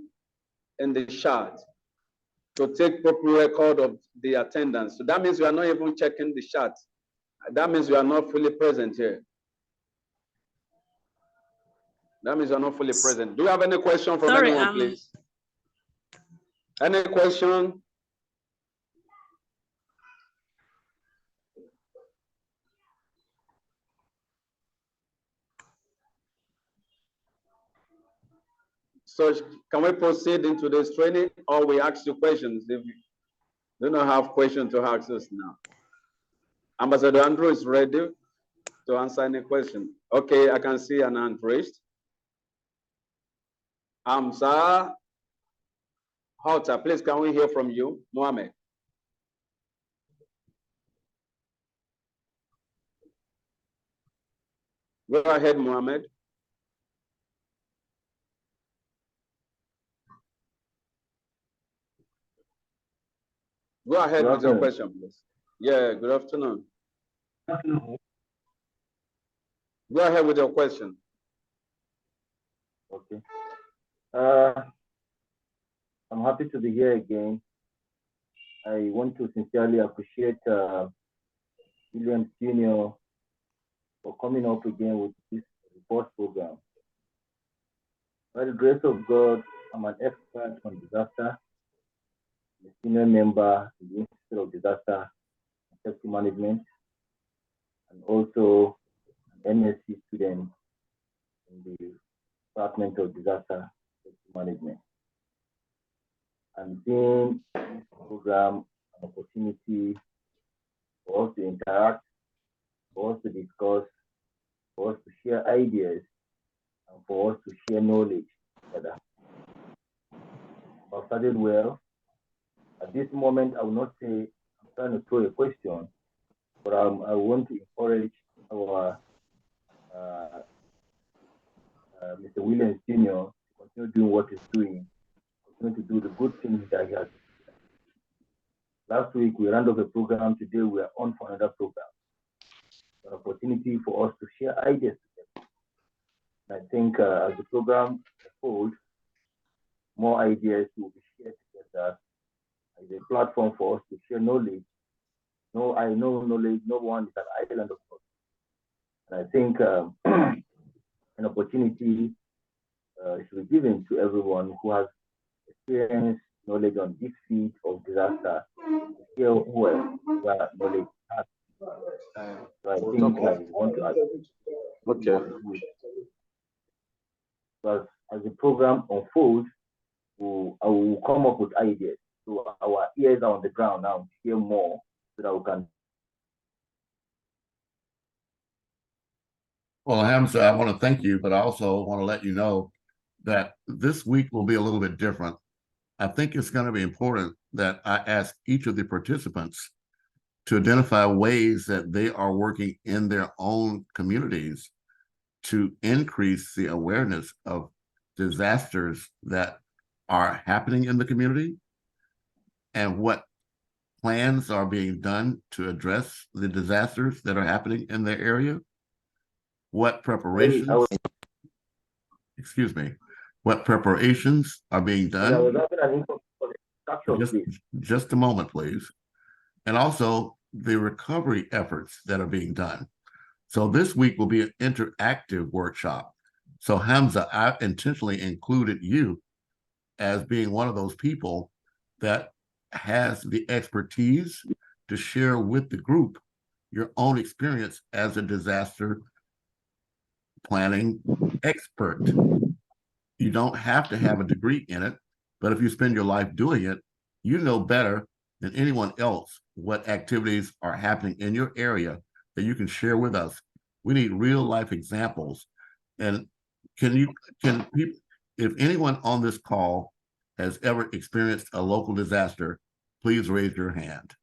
in the chat to take proper record of the attendance. So that means you are not even checking the chat. That means you are not fully present here. That means you are not fully present. Do you have any question from anyone, please? Any question? So can we proceed into this training, or we ask you questions if you do not have questions to ask us now? Ambassador Andrew is ready to answer any question. Okay, I can see an hand raised. Sir Halter, please can we hear from you, Mohammed? Go ahead, Mohammed. Go ahead with your question, please. Yeah, good afternoon. Go ahead with your question. Okay. I'm happy to be here again. I want to sincerely appreciate William Jr. for coming up again with this report program. By the grace of God, I'm an expert on disaster, a senior member in the Institute of Disaster and Safety Management, and also an MSc student in the Department of Disaster Safety Management. And seeing this program an opportunity for us to interact, for us to discuss, for us to share ideas, and for us to share knowledge together. I've started well. At this moment, I will not say I'm trying to throw a question, but I want to encourage our Mr. Williams Jr. to continue doing what he's doing, continue to do the good things that he has. Last week, we ran off a program. Today, we are on for another program. An opportunity for us to share ideas together. And I think as the program unfolds, more ideas will be shared together as a platform for us to share knowledge. No, I know knowledge, no one is an island of knowledge. And I think an opportunity should be given to everyone who has experience, knowledge on this field of disaster, to share where knowledge has. So I think I want to ask. Okay. But as the program unfolds, I will come up with ideas. So our ears are on the ground now to hear more so that we can. Well, Hamza, I want to thank you, but I also want to let you know that this week will be a little bit different. I think it's going to be important that I ask each of the participants to identify ways that they are working in their own communities to increase the awareness of disasters that are happening in the community and what plans are being done to address the disasters that are happening in their area. What preparations, what preparations are being done? Just a moment, please. And also the recovery efforts that are being done. So this week will be an interactive workshop. So Hamza, I intentionally included you as being one of those people that has the expertise to share with the group your own experience as a disaster planning expert. You don't have to have a degree in it, but if you spend your life doing it, you know better than anyone else what activities are happening in your area that you can share with us. We need real life examples. And if anyone on this call has ever experienced a local disaster, please raise your hand.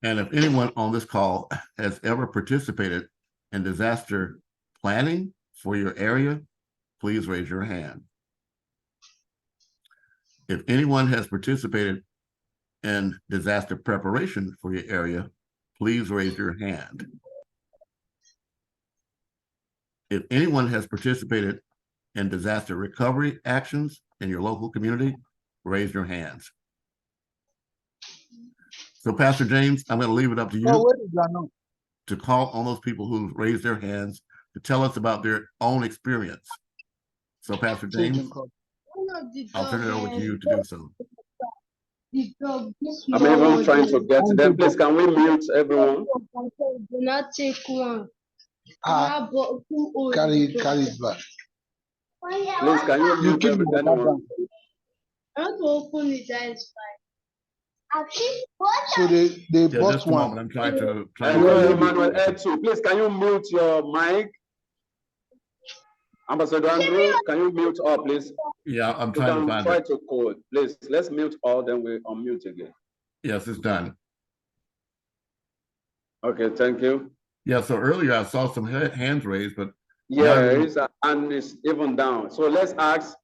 And if anyone on this call has ever participated in disaster planning for your area, please raise your hand. If anyone has participated in disaster preparation for your area, please raise your hand. If anyone has participated in disaster recovery actions in your local community, raise your hands. So Pastor James, I'm going to leave it up to you to call on those people who raised their hands to tell us about their own experience. So Pastor James, I'll turn it over to you to do so. I'm even trying to get to them. Please, can we mute everyone? Do not take one. Carry it back. Please, can you You mute keep the water anyone? down. I want to open it, that is fine. So they Yeah, bought just a moment. one. I'm trying to. Hello, Emmanuel Etu. Please, can you mute your mic? Ambassador Andrew, can you mute all, please? Yeah, I'm You trying to can find try it. to code. Please, let's mute all, then we unmute again. Yes, it's done. Okay, thank you. Yeah, so earlier I saw some hands raised, but now Yes, and it's even down. So let's ask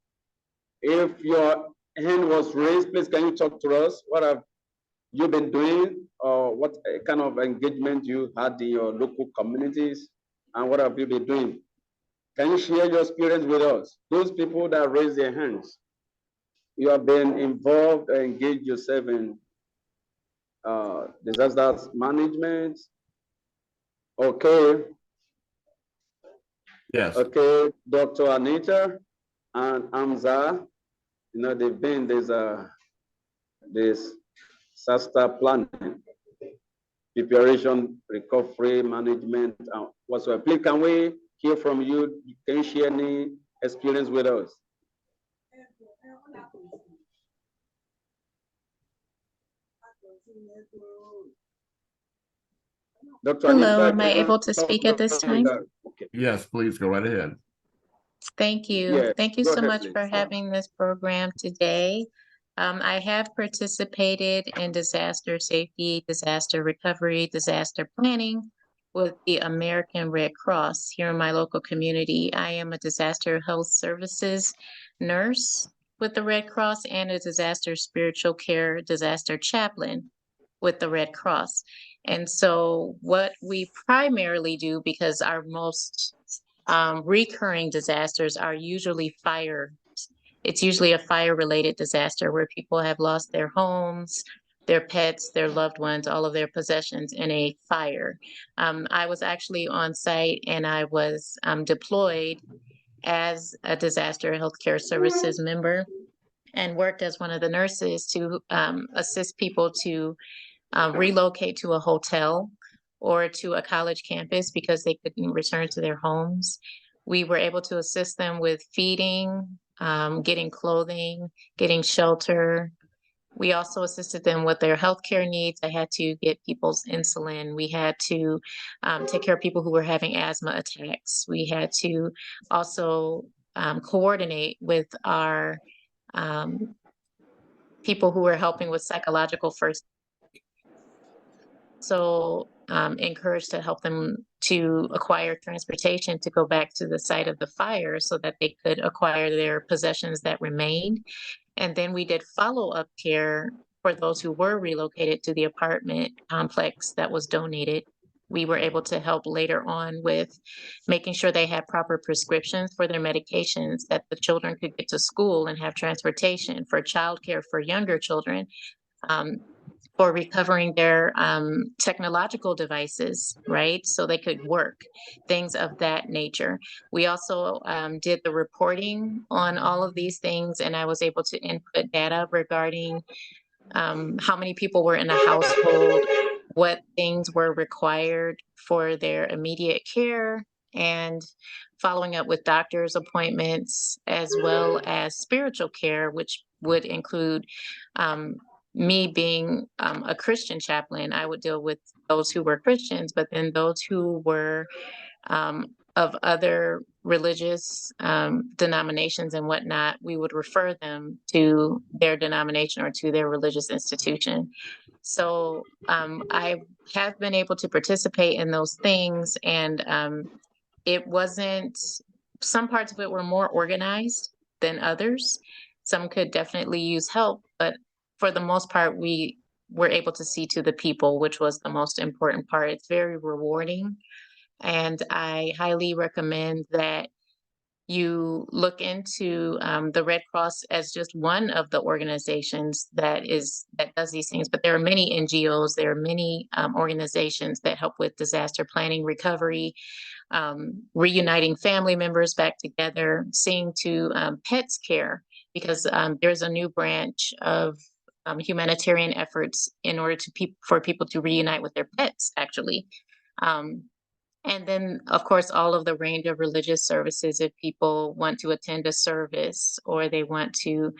if your hand was raised, please can you talk to us? What have you been doing, or what kind of engagement you had in your local communities, and what have you been doing? Can you share your experience with us? Those people that raise their hands, you have been involved or engaged yourself in disaster management. Okay. yes. Okay, Dr. Anita and Amza, you know, they've been this disaster planning, preparation, recovery, management, and whatsoever. Please, can we hear from you? Can you share any experience with us? Dr. Hello, Anita, am I able to speak at this time? Okay. Yes, please go right ahead. Thank you. Yeah, Thank you go so ahead, much please. for having this program today. I have participated in disaster safety, disaster recovery, disaster planning with the American Red Cross here in my local community. I am a disaster health services nurse with the Red Cross and a disaster spiritual care disaster chaplain with the Red Cross. And so what we primarily do, because our most recurring disasters are usually fire. It's usually a fire-related disaster where people have lost their homes, their pets, their loved ones, all of their possessions in a fire. I was actually on site and I was deployed as a disaster healthcare services member and worked as one of the nurses to assist people to relocate to a hotel or to a college campus because they couldn't return to their homes. We were able to assist them with feeding, getting clothing, getting shelter. We also assisted them with their healthcare needs. I had to get people's insulin. We had to take care of people who were having asthma attacks. We had to also coordinate with our people who were helping with psychological first. So encouraged to help them to acquire transportation to go back to the site of the fire so that they could acquire their possessions that remained. And then we did follow-up care for those who were relocated to the apartment complex that was donated. We were able to help later on with making sure they had proper prescriptions for their medications, that the children could get to school and have transportation, for childcare for younger children, for recovering their technological devices, right? So they could work, things of that nature. We also did the reporting on all of these things, and I was able to input data regarding how many people were in a household, what things were required for their immediate care, and following up with doctor's appointments, as well as spiritual care, which would include me being a Christian chaplain. I would deal with those who were Christians, but then those who were of other religious denominations and whatnot, we would refer them to their denomination or to their religious institution. So I have been able to participate in those things, and it wasn't, some parts of it were more organized than others. Some could definitely use help, but for the most part, we were able to see to the people, which was the most important part. It's very rewarding. And I highly recommend that you look into the Red Cross as just one of the organizations that does these things. But there are many NGOs, there are many organizations that help with disaster planning, recovery, reuniting family members back together, seeing to pets care, because there's a new branch of humanitarian efforts in order for people to reunite with their pets, actually. And then, of course, all of the range of religious services if people want to attend a service or they want to,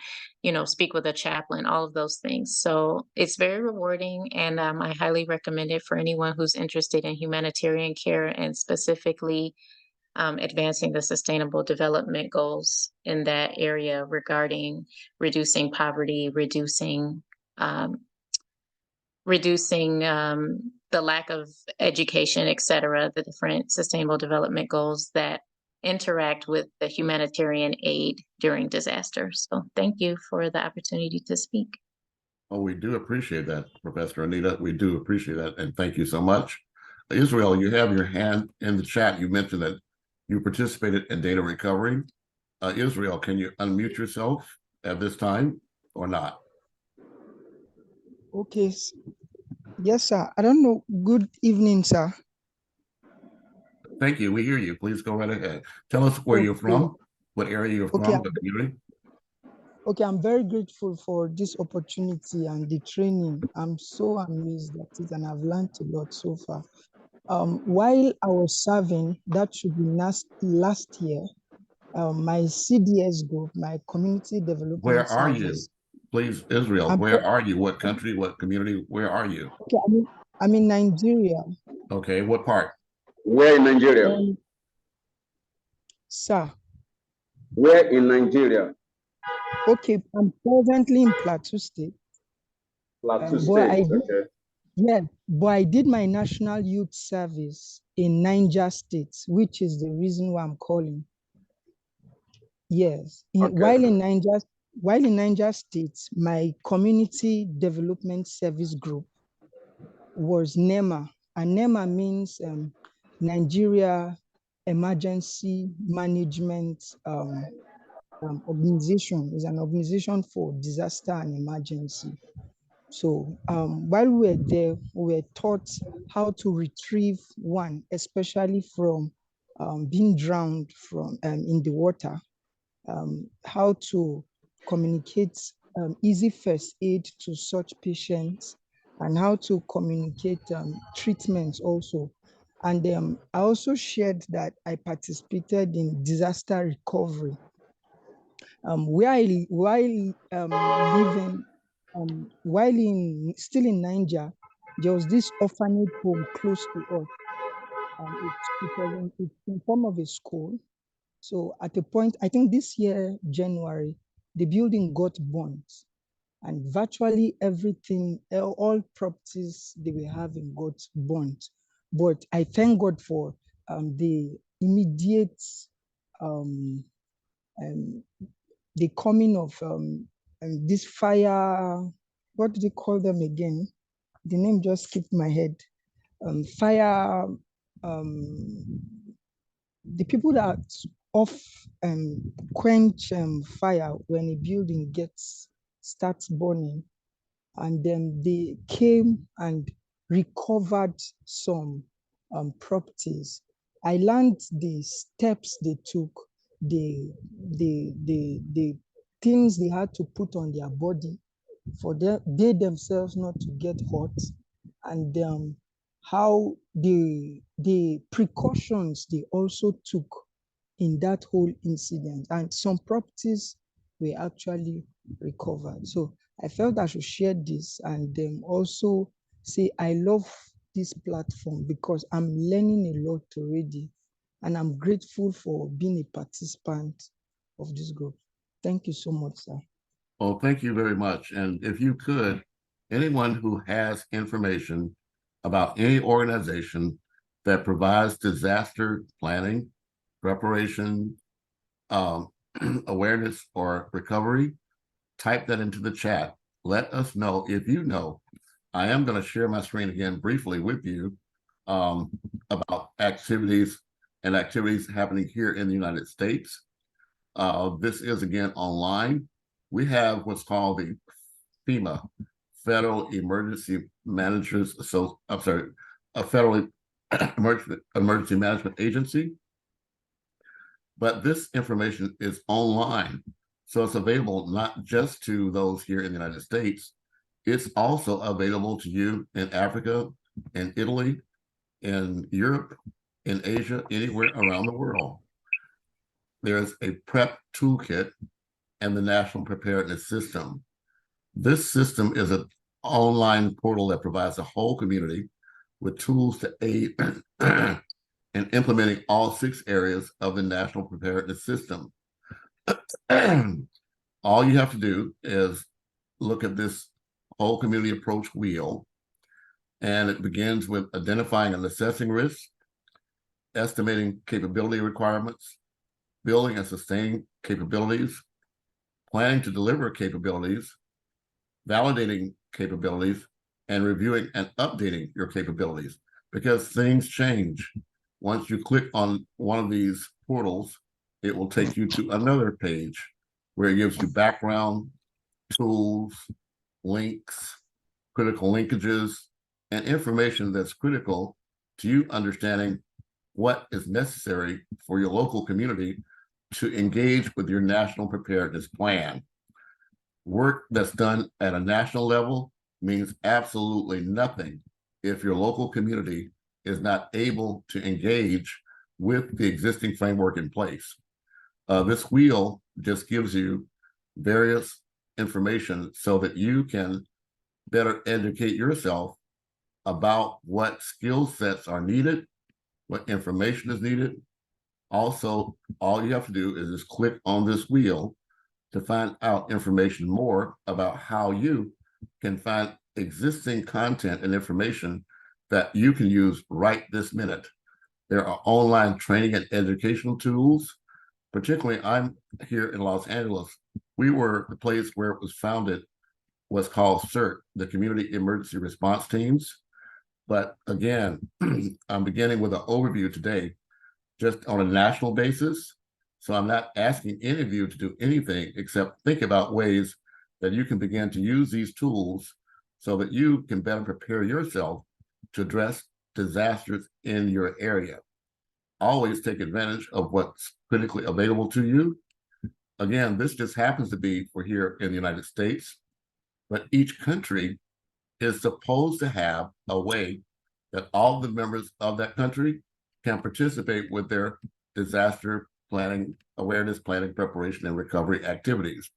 speak with a chaplain, all of those things. So it's very rewarding, and I highly recommend it for anyone who's interested in humanitarian care and specifically advancing the sustainable development goals in that area regarding reducing poverty, reducing the lack of education, et cetera, the different sustainable development goals that interact with the humanitarian aid during disaster. So thank you for the opportunity to speak. Oh, we do appreciate that, Professor Anita. We do appreciate that, and thank you so much. Israel, you have your hand in the chat. You mentioned that you participated in data recovery. Israel, can you unmute yourself at this time or not? Okay. Yes, sir. I don't know. Good evening, sir. Thank you. We hear you. Please go right ahead. Tell us where you're from, what area you're from, the community. Okay, I'm very grateful for this opportunity and the training. I'm so amazed at it, and I've learned a lot so far. While I was serving, that should be last year, my CDS group, my Community Development Where are Service. you? Please, Israel, where are you? What country, what community, where are you? Okay, I'm in Nigeria. Okay, what part? Where in Nigeria? Sir. Where in Nigeria? Okay, I'm presently in Plateau State. Plateau State, okay. Yeah, but I did my National Youth Service in Niger State, which is the reason why I'm calling. Yes, Okay. While in Niger State, my Community Development Service Group was NEMA, and NEMA means Nigeria Emergency Management Organization. Is an organization for disaster and emergency. So while we were there, we were taught how to retrieve one, especially from being drowned from in the water, how to communicate easy first aid to such patients, and how to communicate treatments also. And I also shared that I participated in disaster recovery. Still in Niger, there was this orphanage home close to us. It's in form of a school. So at a point, I think this year, January, the building got burnt, and virtually everything, all properties they were having got burnt. But I thank God for the immediate the coming of this fire, what do they call them again? The name just skipped my head. Fire, the people that quench fire when a building starts burning, and then they came and recovered some properties. I learned the steps they took, the things they had to put on their body for they themselves not to get hurt, and how the precautions they also took in that whole incident, and some properties were actually recovered. So I felt I should share this and then also say I love this platform because I'm learning a lot already, and I'm grateful for being a participant of this group. Thank you so much, sir. Well, thank you very much. And if you could, anyone who has information about any organization that provides disaster planning, preparation, awareness, or recovery, type that into the chat. Let us know if you know. I am going to share my screen again briefly with you about activities happening here in the United States. This is again online. We have what's called the FEMA, Federal Emergency Managers. A Federal Emergency Management Agency. But this information is online, so it's available not just to those here in the United States, It's also available to you in Africa, in Italy, in Europe, in Asia, anywhere around the world. There's a PrEP toolkit and the National Preparedness System. This system is an online portal that provides the whole community with tools to aid in implementing all 6 areas of the National Preparedness System. All you have to do is look at this whole community approach wheel, and it begins with identifying and assessing risks, estimating capability requirements, building and sustaining capabilities, planning to deliver capabilities, validating capabilities, and reviewing and updating your capabilities, because things change. Once you click on one of these portals, it will take you to another page where it gives you background, tools, links, critical linkages, and information that's critical to you understanding what is necessary for your local community to engage with your national preparedness plan. Work that's done at a national level means absolutely nothing if your local community is not able to engage with the existing framework in place. This wheel just gives you various information so that you can better educate yourself about what skill sets are needed, what information is needed. Also, all you have to do is just click on this wheel to find out information more about how you can find existing content and information that you can use right this minute. There are online training and educational tools. Particularly, I'm here in Los Angeles. We were the place where it was founded was called CERT, the Community Emergency Response Teams. But again, I'm beginning with an overview today, just on a national basis. So I'm not asking any of you to do anything except think about ways that you can begin to use these tools so that you can better prepare yourself to address disasters in your area. Always take advantage of what's critically available to you. Again, this just happens to be for here in the United States, but each country is supposed to have a way that all the members of that country can participate with their disaster planning, awareness planning, preparation, and recovery activities.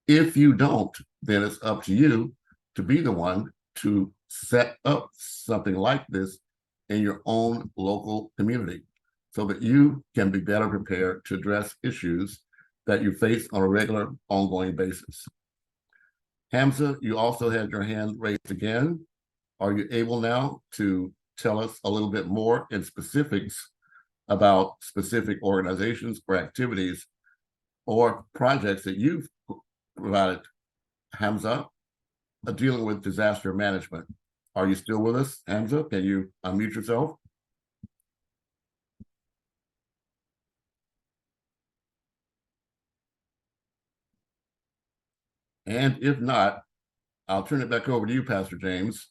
If you don't, then it's up to you to be the one to set up something like this in your own local community so that you can be better prepared to address issues that you face on a regular, ongoing basis. Hamza, you also had your hand raised again. Are you able now to tell us a little bit more in specifics about specific organizations or activities or projects that you've provided, Hamza, dealing with disaster management? Are you still with us, Hamza? Can you unmute yourself? And if not, I'll turn it back over to you, Pastor James,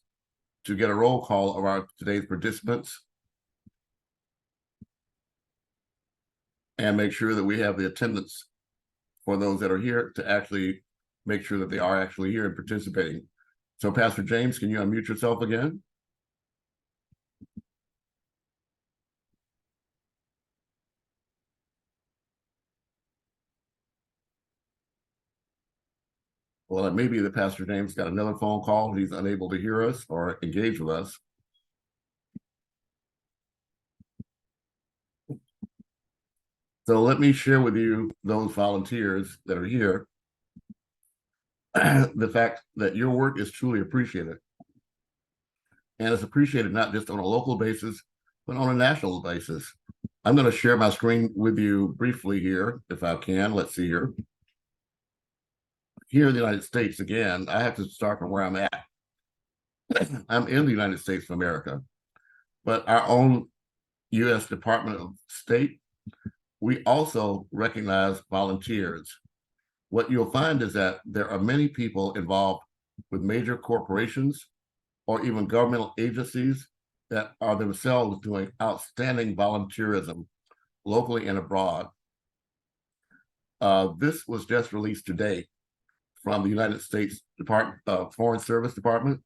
to get a roll call of our today's participants and make sure that we have the attendance for those that are here to actually make sure that they are actually here and participating. So Pastor James, can you unmute yourself again? Well, it may be that Pastor James got another phone call. He's unable to hear us or engage with us. So let me share with you, those volunteers that are here, the fact that your work is truly appreciated. And it's appreciated not just on a local basis, but on a national basis. I'm going to share my screen with you briefly here, if I can. Let's see here. Here in the United States, again, I have to start from where I'm at. I'm in the United States of America, but our own U.S. Department of State, we also recognize volunteers. What you'll find is that there are many people involved with major corporations or even governmental agencies that are themselves doing outstanding volunteerism locally and abroad. This was just released today from the United States Foreign Service Department.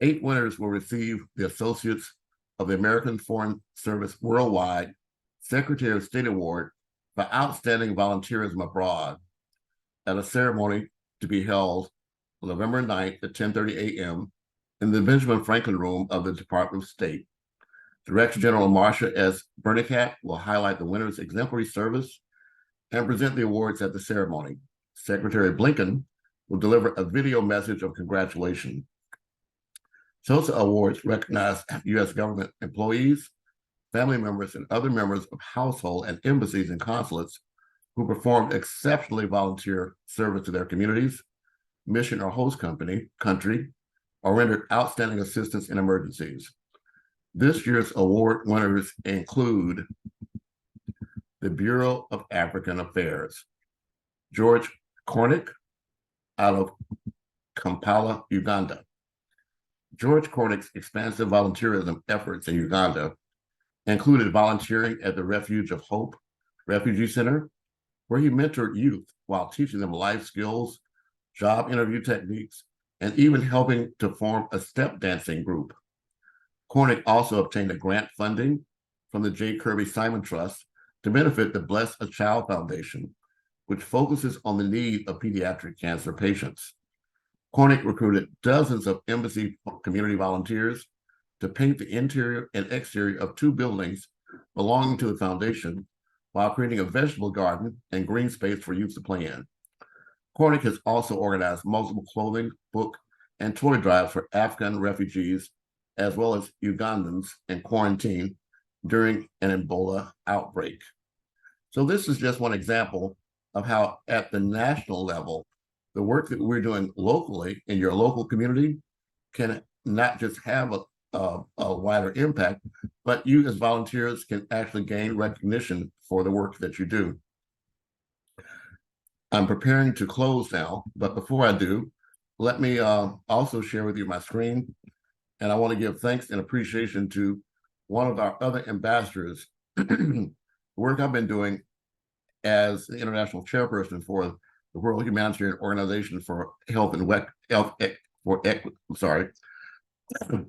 8 winners will receive the Associates of the American Foreign Service Worldwide Secretary of State Award for Outstanding Volunteerism Abroad at a ceremony to be held on November 9th at 10:30 a.m. in the Benjamin Franklin Room of the Department of State. Director General Marcia S. Bernicat will highlight the winner's exemplary service and present the awards at the ceremony. Secretary Blinken will deliver a video message of congratulations. SOSA awards recognize U.S. government employees, family members, and other members of household and embassies and consulates who performed exceptionally volunteer service to their communities, mission or host country, or rendered outstanding assistance in emergencies. This year's award winners include the Bureau of African Affairs, George Cornick out of Kampala, Uganda. George Cornick's expansive volunteerism efforts in Uganda included volunteering at the Refuge of Hope Refugee Center, where he mentored youth while teaching them life skills, job interview techniques, and even helping to form a step dancing group. Cornick also obtained a grant funding from the J. Kirby Simon Trust to benefit the Bless a Child Foundation, which focuses on the need of pediatric cancer patients. Cornick recruited dozens of embassy community volunteers to paint the interior and exterior of 2 buildings belonging to the foundation while creating a vegetable garden and green space for youth to play in. Cornick has also organized multiple clothing, book, and toy drives for Afghan refugees, as well as Ugandans in quarantine during an Ebola outbreak. So this is just one example of how at the national level, the work that we're doing locally in your local community can not just have a wider impact, but you as volunteers can actually gain recognition for the work that you do. I'm preparing to close now, but before I do, let me also share with you my screen. And I want to give thanks and appreciation to one of our other ambassadors, the work I've been doing as the international chairperson for the World Humanitarian Organization for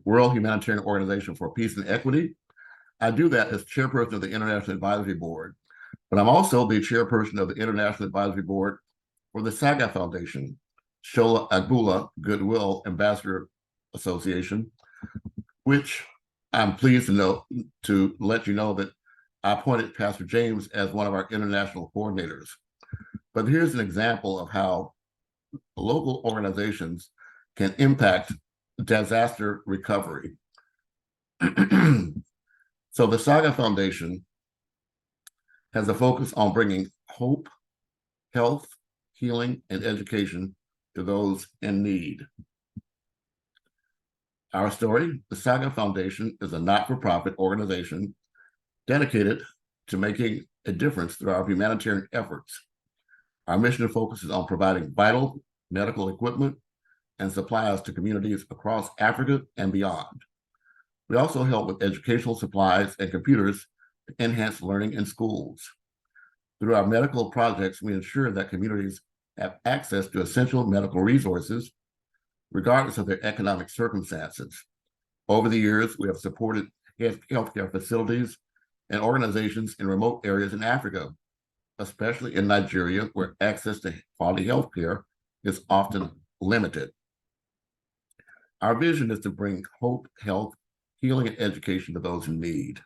World Humanitarian Organization for Peace and Equity. I do that as chairperson of the International Advisory Board, but I'm also the chairperson of the International Advisory Board for the Saga Foundation, Shola Agbula Goodwill Ambassador Association, which I'm pleased to let you know that I appointed Pastor James as one of our international coordinators. But here's an example of how local organizations can impact disaster recovery. So the Saga Foundation has a focus on bringing hope, health, healing, and education to those in need. Our story, the Saga Foundation is a not-for-profit organization dedicated to making a difference through our humanitarian efforts. Our mission focuses on providing vital medical equipment and supplies to communities across Africa and beyond. We also help with educational supplies and computers to enhance learning in schools. Through our medical projects, we ensure that communities have access to essential medical resources, regardless of their economic circumstances. Over the years, we have supported healthcare facilities and organizations in remote areas in Africa, especially in Nigeria, where access to quality healthcare is often limited. Our vision is to bring hope, health, healing, and education to those in need.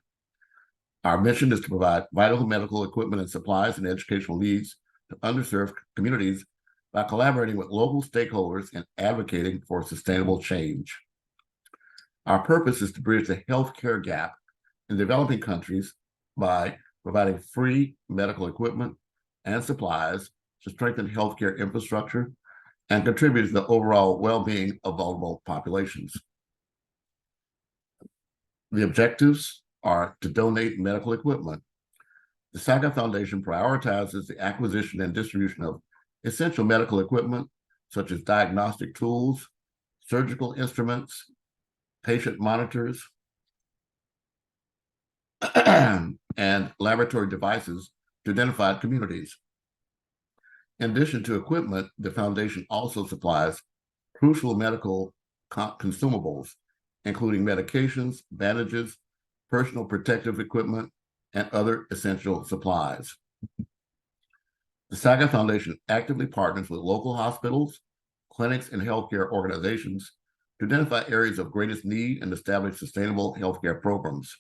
Our mission is to provide vital medical equipment and supplies and educational needs to underserved communities by collaborating with local stakeholders and advocating for sustainable change. Our purpose is to bridge the healthcare gap in developing countries by providing free medical equipment and supplies to strengthen healthcare infrastructure and contribute to the overall well-being of vulnerable populations. The objectives are to donate medical equipment. The Saga Foundation prioritizes the acquisition and distribution of essential medical equipment, such as diagnostic tools, surgical instruments, patient monitors, and laboratory devices to identified communities. In addition to equipment, the foundation also supplies crucial medical consumables, including medications, bandages, personal protective equipment, and other essential supplies. The Saga Foundation actively partners with local hospitals, clinics, and healthcare organizations to identify areas of greatest need and establish sustainable healthcare programs.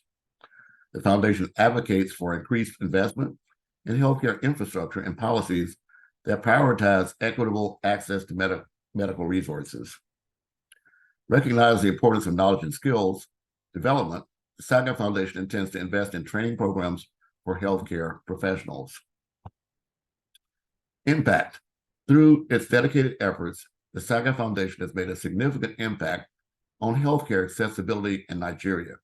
The foundation advocates for increased investment in healthcare infrastructure and policies that prioritize equitable access to medical resources. Recognize the importance of knowledge and skills development. The Saga Foundation intends to invest in training programs for healthcare professionals. Impact. Through its dedicated efforts, the Saga Foundation has made a significant impact on healthcare accessibility in Nigeria.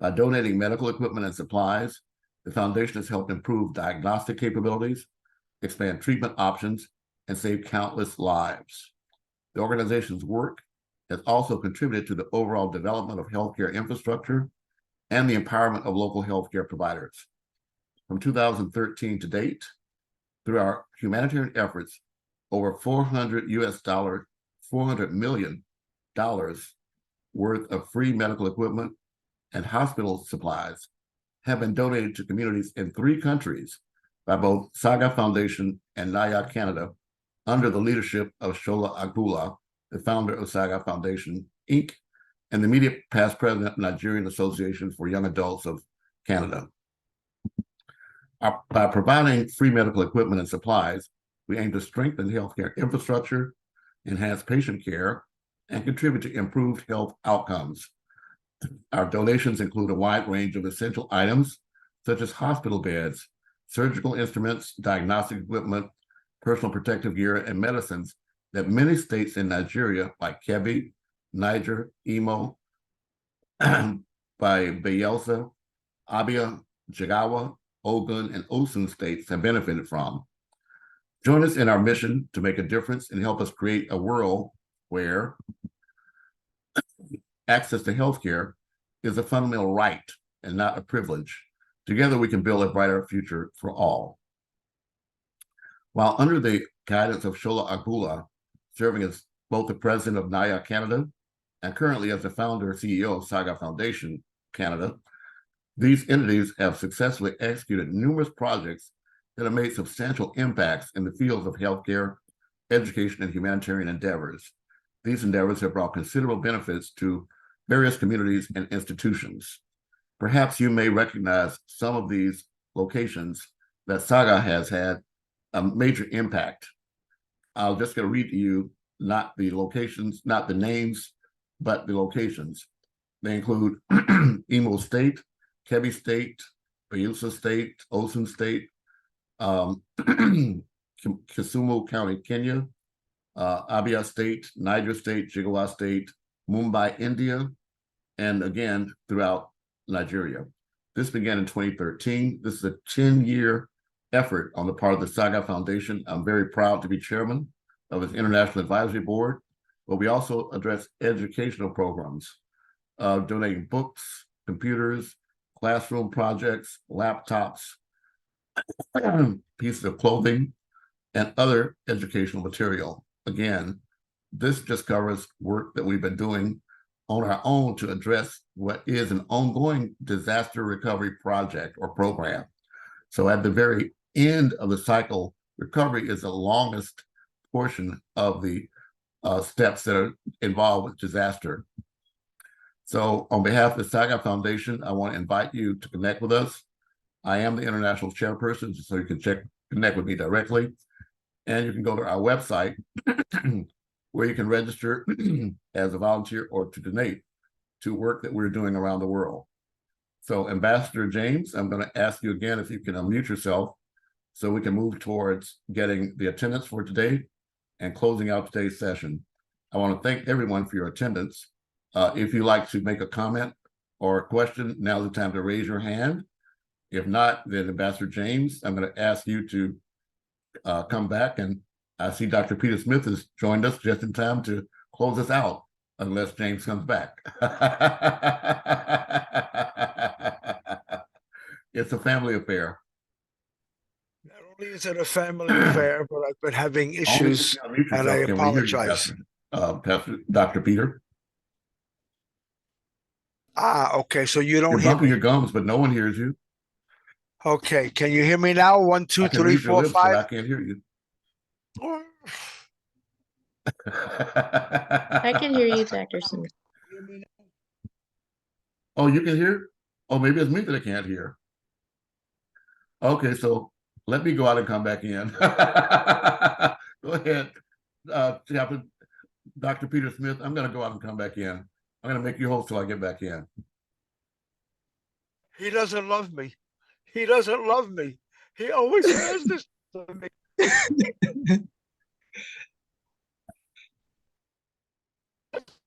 By donating medical equipment and supplies, the foundation has helped improve diagnostic capabilities, expand treatment options, and save countless lives. The organization's work has also contributed to the overall development of healthcare infrastructure and the empowerment of local healthcare providers. From 2013 to date, through our humanitarian efforts, over $400 million worth of free medical equipment and hospital supplies have been donated to communities in 3 countries by both Saga Foundation and NIA Canada under the leadership of Shola Agula, the founder of Saga Foundation, Inc., and the immediate past president of Nigerian Association for Young Adults of Canada. By providing free medical equipment and supplies, we aim to strengthen healthcare infrastructure, enhance patient care, and contribute to improved health outcomes. Our donations include a wide range of essential items, such as hospital beds, surgical instruments, diagnostic equipment, personal protective gear, and medicines that many states in Nigeria, like Kebbi, Niger, Imo, by Bayelsa, Abia, Jigawa, Ogun, and Osun states have benefited from. Join us in our mission to make a difference and help us create a world where access to healthcare is a fundamental right and not a privilege. Together, we can build a brighter future for all. While under the guidance of Shola Agula, serving as both the president of NIA Canada and currently as the founder and CEO of Saga Foundation Canada, these entities have successfully executed numerous projects that have made substantial impacts in the fields of healthcare, education, and humanitarian endeavors. These endeavors have brought considerable benefits to various communities and institutions. Perhaps you may recognize some of these locations that Saga has had a major impact. I'm just going to read to you not the locations, not the names, but the locations. They include Imo State, Kebbi State, Bayelsa State, Osun State, Kisumu County, Kenya, Abia State, Niger State, Jigawa State, Mumbai, India, and again throughout Nigeria. This began in 2013. This is a 10-year effort on the part of the Saga Foundation. I'm very proud to be chairman of its International Advisory Board, but we also address educational programs, donating books, computers, classroom projects, laptops, pieces of clothing, and other educational material. Again, this just covers work that we've been doing on our own to address what is an ongoing disaster recovery project or program. So at the very end of the cycle, recovery is the longest portion of the steps that are involved with disaster. So on behalf of the Saga Foundation, I want to invite you to connect with us. I am the international chairperson, so you can connect with me directly. And you can go to our website where you can register as a volunteer or to donate to work that we're doing around the world. So Ambassador James, I'm going to ask you again if you can unmute yourself so we can move towards getting the attendance for today and closing out today's session. I want to thank everyone for your attendance. If you'd like to make a comment or a question, now's the time to raise your hand. If not, then Ambassador James, I'm going to ask you to come back, and I see Dr. Peter Smith has joined us just in time to close us out, unless James comes back. It's a family affair. It's a family affair, but I've been having issues, and I apologize. Dr. Peter? Okay, so you don't You're hear bumping me. your gums, but no one hears you. Okay, can you hear me now? 1, 2, I can 3, read your 4, lips, but 5. I can't hear you. I can hear you, Dr. Smith. Oh, you can hear? Oh, maybe it's me that I can't hear. Okay, so let me go out and come back in. Go ahead, Chaplain, Dr. Peter Smith. I'm going to go out and come back in. I'm going to make you host till I get back in. He doesn't love me. He doesn't love me. He always says this to me.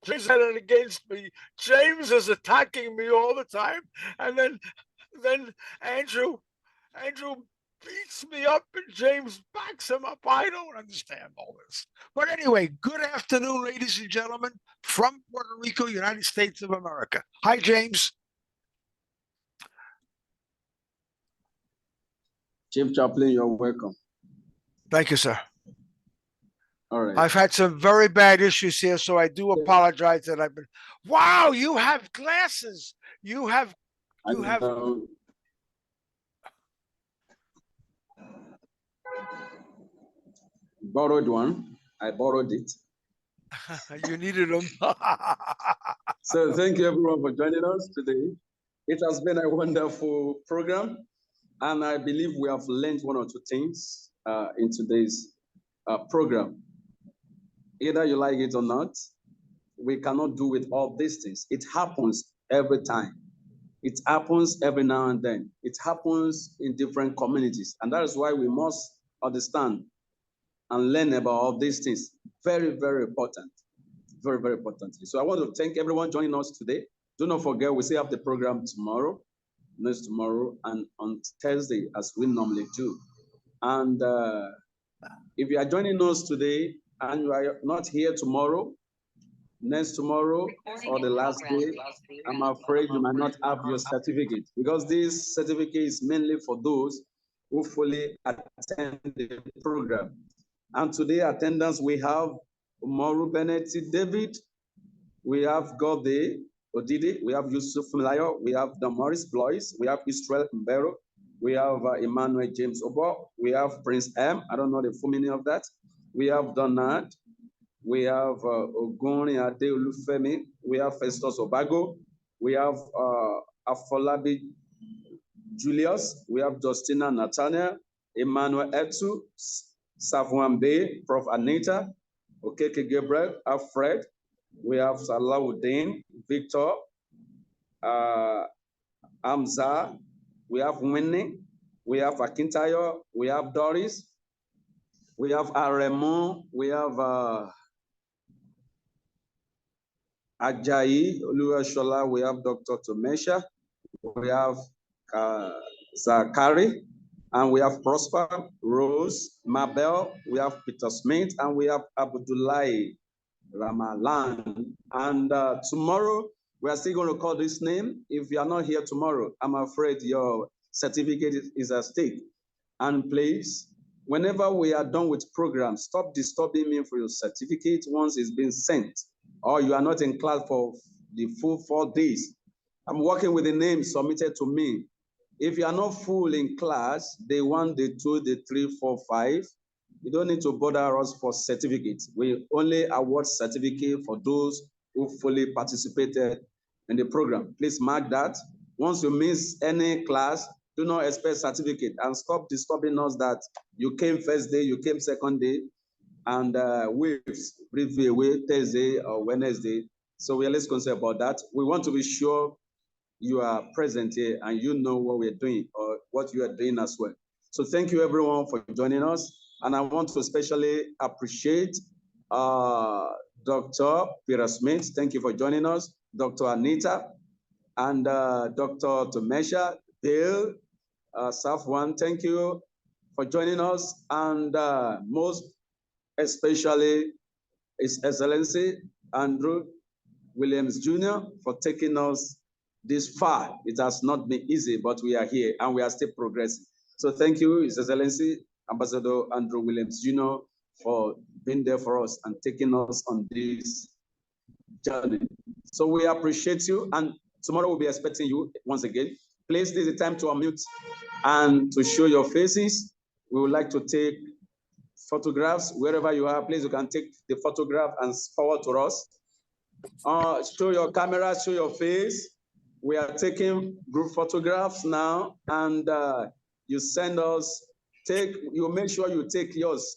James had it against me. James is attacking me all the time, and then Andrew beats me up, and James backs him up. I don't understand all this. But anyway, good afternoon, ladies and gentlemen, from Puerto Rico, United States of America. Hi, James. Chief Chaplain, you're welcome. Thank you, sir. All right. I've had some very bad issues here, so I do apologize that I've been. Wow, you have glasses. You have. Borrowed one. I borrowed it. You needed them. So thank you everyone for joining us today. It has been a wonderful program, and I believe we have learned one or two things in today's program. Either you like it or not, we cannot do with all these things. It happens every time. It happens every now and then. It happens in different communities, and that is why we must understand and learn about all these things. Very, very important. Very, very important. So I want to thank everyone joining us today. Do not forget, we still have the program tomorrow, next tomorrow, and on Thursday, as we normally do. And if you are joining us today and you are not here tomorrow, next tomorrow, or the last day, I'm afraid you might not have your certificate, because this certificate is mainly for those who fully attend the program. And today attendance, we have Umaru Bennett David, we have Gode Odidi, we have Yusuf Mlayo, we have Damaris Blois, we have Israel Mbero, we have Emmanuel James Obo, we have Prince M, I don't know the full meaning of that, we have Donald, we have Ogoni Ade Olufemi, we have Festus Obago, we have Afolabi Julius, we have Justina Nathaniel, Emmanuel Etu, Savuan Bay, Prof. Anita, Okeke Gabriel, Alfred, we have Salawuddin, Victor, Amza, we have Winnie, we have Akintayo, we have Doris, we have Aremo, we have Ajayi, Oluwashola, we have Dr. Tomesha, we have Zakari, and we have Prosper, Rose, Mabel, we have Peter Smith, and we have Abdullahi Ramalan. And tomorrow, we are still going to call this name. If you are not here tomorrow, I'm afraid your certificate is at stake. And please, whenever we are done with programs, stop disturbing me for your certificate once it's been sent, or you are not in class for the full 4 days. I'm working with the names submitted to me. If you are not full in class, day 1, day 2, day 3, 4, 5, you don't need to bother us for certificates. We only award certificate for those who fully participated in the program. Please mark that. Once you miss any class, do not expect certificate, and stop disturbing us that you came first day, you came second day, and waves briefly away Thursday or Wednesday. So we are less concerned about that. We want to be sure you are present here and you know what we're doing or what you are doing as well. So thank you everyone for joining us. And I want to especially appreciate Dr. Peter Smith. Thank you for joining us. Dr. Anita and Dr. Tomesha, Dale, Safwan, thank you for joining us. And most especially His Excellency Andrew Williams Jr. for taking us this far. It has not been easy, but we are here and we are still progressing. So thank you, His Excellency. Ambassador Andrew Williams Jr. for being there for us and taking us on this journey. So we appreciate you, and tomorrow we'll be expecting you once again. Please, this is the time to unmute and to show your faces. We would like to take photographs wherever you are. Please, you can take the photograph and forward to us. Show your camera, show your face. We are taking group photographs now, and you send us. You make sure you take yours,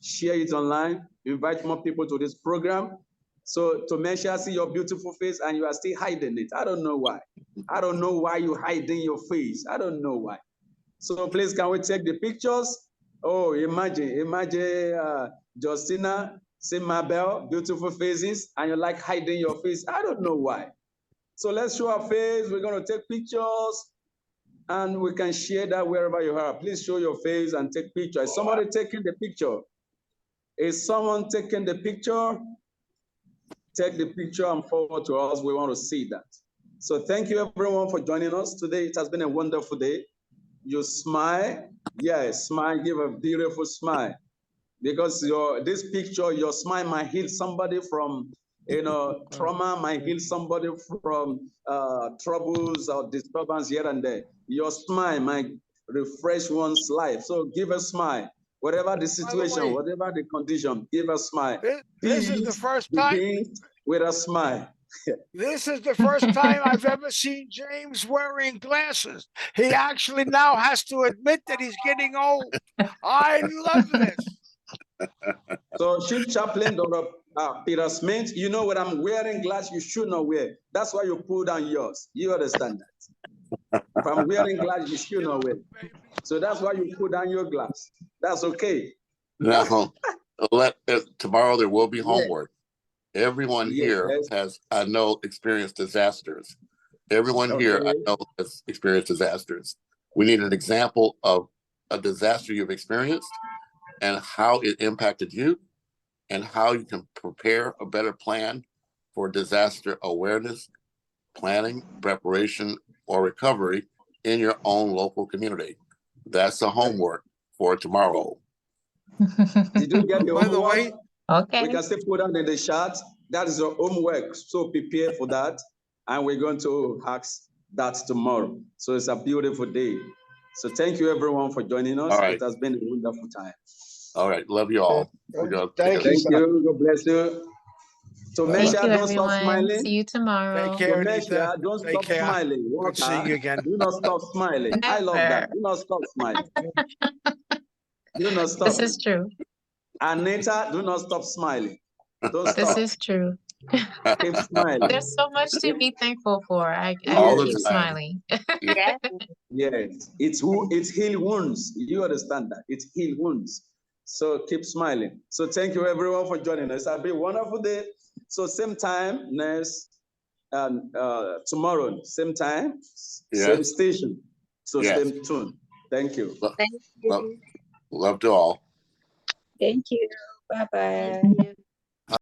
share it online, invite more people to this program. So to make sure I see your beautiful face and you are still hiding it. I don't know why. I don't know why you're hiding your face. I don't know why. So please, can we take the pictures? Oh, imagine Justina, see Mabel, beautiful faces, and you like hiding your face. I don't know why. So let's show our face. We're going to take pictures, and we can share that wherever you are. Please show your face and take pictures. Is somebody taking the picture? Is someone taking the picture? Take the picture and forward to us. We want to see that. So thank you everyone for joining us today. It has been a wonderful day. You smile. Yes, smile, give a beautiful smile. Because this picture, your smile might heal somebody from trauma, might heal somebody from troubles or disturbance here and there. Your smile might refresh one's life. So give a smile. Whatever the situation, whatever the condition, give a smile. This is the first time. Begins with a smile. This is the first time I've ever seen James wearing glasses. He actually now has to admit that he's getting old. I love this. So, Chief Chaplain, Dr. Peter Smith, you know when I'm wearing glass, you should not wear. That's why you pull down yours. You understand that? If I'm wearing glass, you should not wear. So that's why you put down your glass. That's okay. Now, tomorrow there will be homework. Everyone here has, I know, experienced disasters. Everyone here, I know, has experienced disasters. We need an example of a disaster you've experienced and how it impacted you and how you can prepare a better plan for disaster awareness, planning, preparation, or recovery in your own local community. That's the homework for tomorrow. Did you get the By the way, Okay. we can still put that in the chat. That is your homework. So prepare for that. And we're going to ask that tomorrow. So it's a beautiful day. So thank you everyone for joining us. All right. It has been a wonderful time. All right. Love you all. Thank you, sir. God bless you. So Thank Mesha, you, don't stop everyone. smiling. See you tomorrow. Take care, So Anita. Mesha, don't Take stop care. smiling. Good to see you again. Do not stop smiling. I love that. Do not stop smiling. Do not stop. This is true. Anita, do not stop smiling. Don't stop. This is true. Keep smiling. There's so much to be thankful for. I All the keep time. smiling. Yeah. Yes, it's heal wounds. You understand that? It's heal wounds. So keep smiling. So thank you everyone for joining us. It's been a wonderful day. So same time next tomorrow, same time, same station. So stay tuned. Thank you. Love to all. Thank you. Bye-bye.